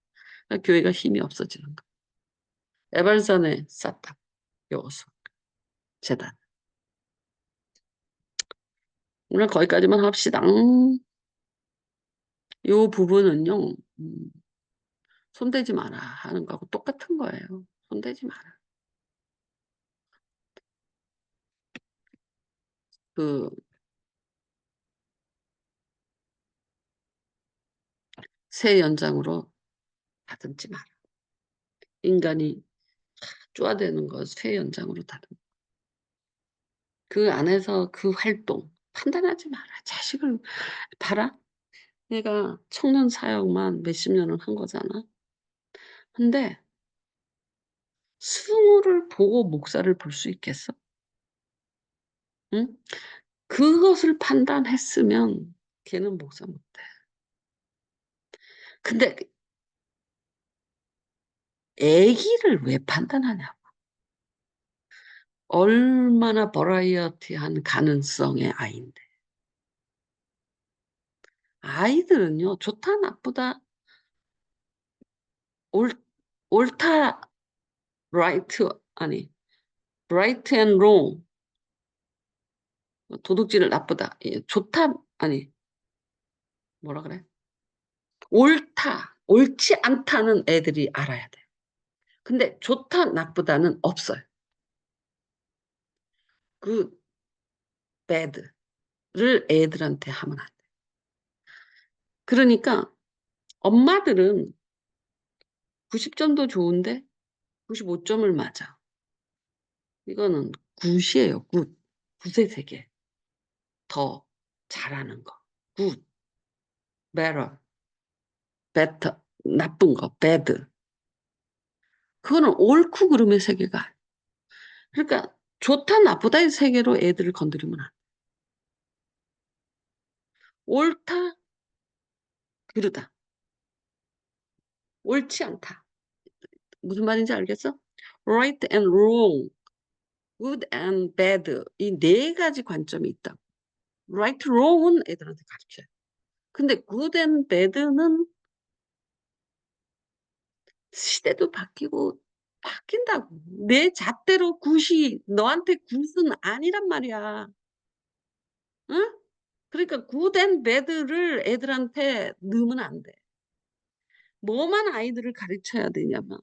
그러니까 교회가 힘이 없어지는 거야. 에발산에 쌓다. 요소 재단. 오늘 거기까지만 합시다. 요 부분은요. 손대지 마라 하는 거하고 똑같은 거예요. 손대지 마라. 그 새 연장으로 다듬지 마라. 인간이 쪼아대는 거 새 연장으로 다듬. 그 안에서 그 활동 판단하지 마라. 자식을 봐라. 내가 청년 사역만 몇십 년을 한 거잖아. 근데 승우를 보고 목사를 볼 수 있겠어? 응? 그것을 판단했으면 걔는 목사 못해. 근데 애기를 왜 판단하냐고. 얼마나 버라이어티한 가능성의 아이인데. 아이들은요, 좋다, 나쁘다, 옳, 옳다, 라이트, 아니, right and wrong, 도둑질을 나쁘다, 좋다, 아니, 뭐라 그래? 옳다, 옳지 않다는 애들이 알아야 돼. 근데 좋다, 나쁘다는 없어요. 그 bad를 애들한테 하면 안 돼. 그러니까 엄마들은 90점도 좋은데 95점을 맞아. 이거는 굿이에요, 굿. 굿의 세계. 더 잘하는 거. 굿, better, better, 나쁜 거, bad. 그거는 옳고 그름의 세계가. 그러니까 좋다 나쁘다의 세계로 애들을 건드리면 안 돼. 옳다 그르다. 옳지 않다. 무슨 말인지 알겠어? right and wrong, good and bad 이 네 가지 관점이 있다. right, wrong은 애들한테 가르쳐요. 근데 good and bad는 시대도 바뀌고 바뀐다고. 내 잣대로 굿이 너한테 굿은 아니란 말이야. 응? 그러니까 good and bad를 애들한테 넣으면 안 돼. 뭐만 아이들을 가르쳐야 되냐면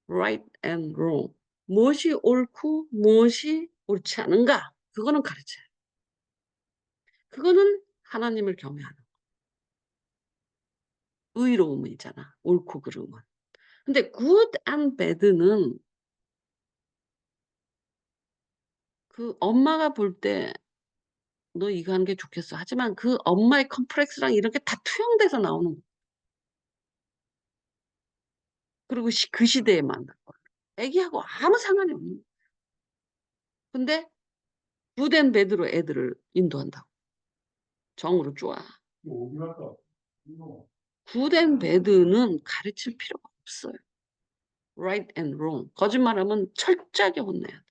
right and wrong. 무엇이 옳고 무엇이 옳지 않은가? 그거는 가르쳐요. 그거는 하나님을 경외하는 의로움이잖아. 옳고 그름은. 근데 good and bad는 그 엄마가 볼 때 너 이거 하는 게 좋겠어. 하지만 그 엄마의 컴플렉스랑 이런 게 다 투영돼서 나오는 거야. 그리고 그 시대에 맞는 거야. 애기하고 아무 상관이 없는 거야. 근데 good and bad로 애들을 인도한다고. 정으로 쪼아. good and bad는 가르칠 필요가 없어요. right and wrong. 거짓말하면 철저하게 혼내야 돼.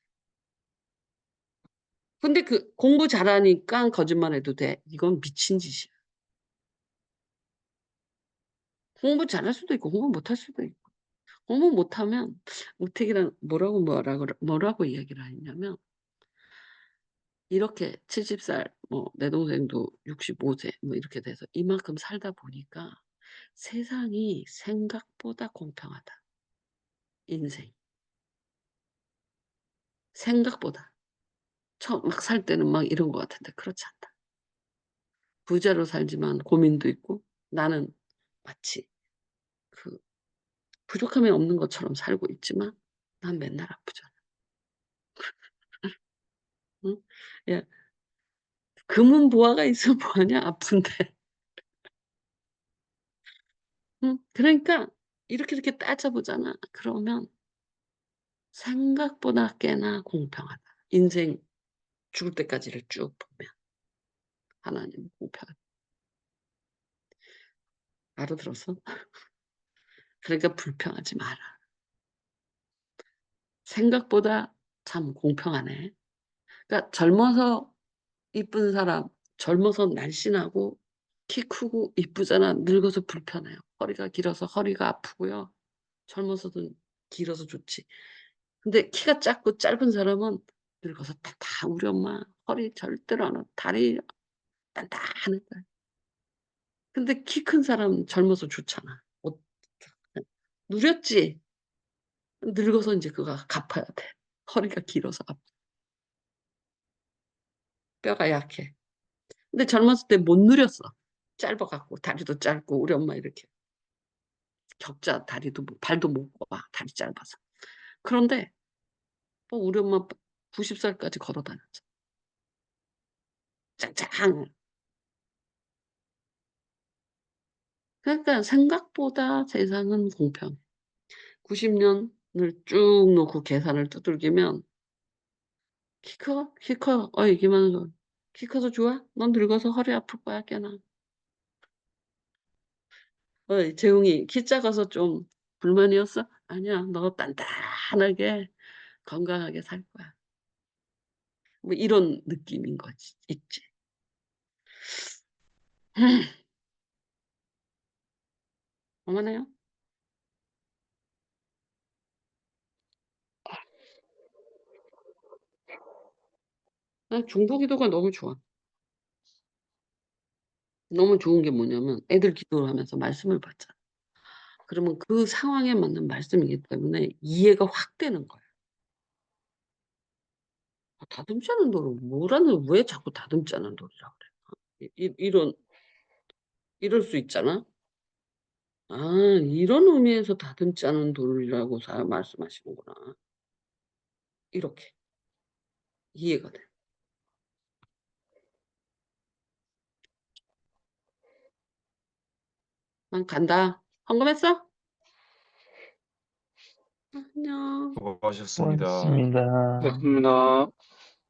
근데 그 공부 잘하니까 거짓말해도 돼. 이건 미친 짓이야. 공부 잘할 수도 있고 공부 못할 수도 있고. 공부 못하면 우택이랑 뭐라고 이야기를 했냐면 이렇게 70살 뭐 내 동생도 65세 뭐 이렇게 돼서 이만큼 살다 보니까 세상이 생각보다 공평하다. 인생. 생각보다. 처음 막 살 때는 막 이런 것 같은데 그렇지 않다. 부자로 살지만 고민도 있고 나는 마치 그 부족함이 없는 것처럼 살고 있지만 난 맨날 아프잖아. 응? 야, 금은 보화가 있으면 뭐하냐? 아픈데. 응? 그러니까 이렇게 따져보잖아. 그러면 생각보다 꽤나 공평하다. 인생 죽을 때까지를 쭉 보면 하나님은 공평하다. 알아들었어? 그러니까 불평하지 마라. 생각보다 참 공평하네. 그러니까 젊어서 이쁜 사람, 젊어서 날씬하고 키 크고 이쁘잖아. 늙어서 불편해요. 허리가 길어서 허리가 아프고요. 젊어서도 길어서 좋지. 근데 키가 작고 짧은 사람은 늙어서 다 우리 엄마 허리 절대로 안 와. 다리 단단하다. 근데 키 큰 사람은 젊어서 좋잖아. 누렸지? 늙어서 인제 그거 갚아야 돼. 허리가 길어서 뼈가 약해. 근데 젊었을 때 못 누렸어. 짧아 갖고 다리도 짧고 우리 엄마 이렇게 격자 다리도 발도 못 봐 다리 짧아서. 그런데 우리 엄마 90 살까지 걸어 다녔죠. 짱짱. 그러니까 생각보다 세상은 공평해. 90 년을 쭉 놓고 계산을 두들기면 "키 커? 키 커." 김하는 "키 커서 좋아? 넌 늙어서 허리 아플 거야 꽤나." 재웅이 "키 작아서 좀 불만이었어?" "아니야. 너 단단하게 건강하게 살 거야." 뭐 이런 느낌인 거지 있지. 어머나요? 난 중보기도가 너무 좋아. 너무 좋은 게 뭐냐면 애들 기도를 하면서 말씀을 받잖아. 그러면 그 상황에 맞는 말씀이기 때문에 이해가 확 되는 거야. 다듬지 않은 돌을 뭐라는 왜 자꾸 다듬지 않은 돌이라 그래. 이런 이럴 수 있잖아. 아 이런 의미에서 다듬지 않은 돌이라고 말씀하시는구나. 이렇게 이해가 돼. "난 간다." 헌금했어? 안녕. 수고하셨습니다. 고맙습니다. 됐습니다.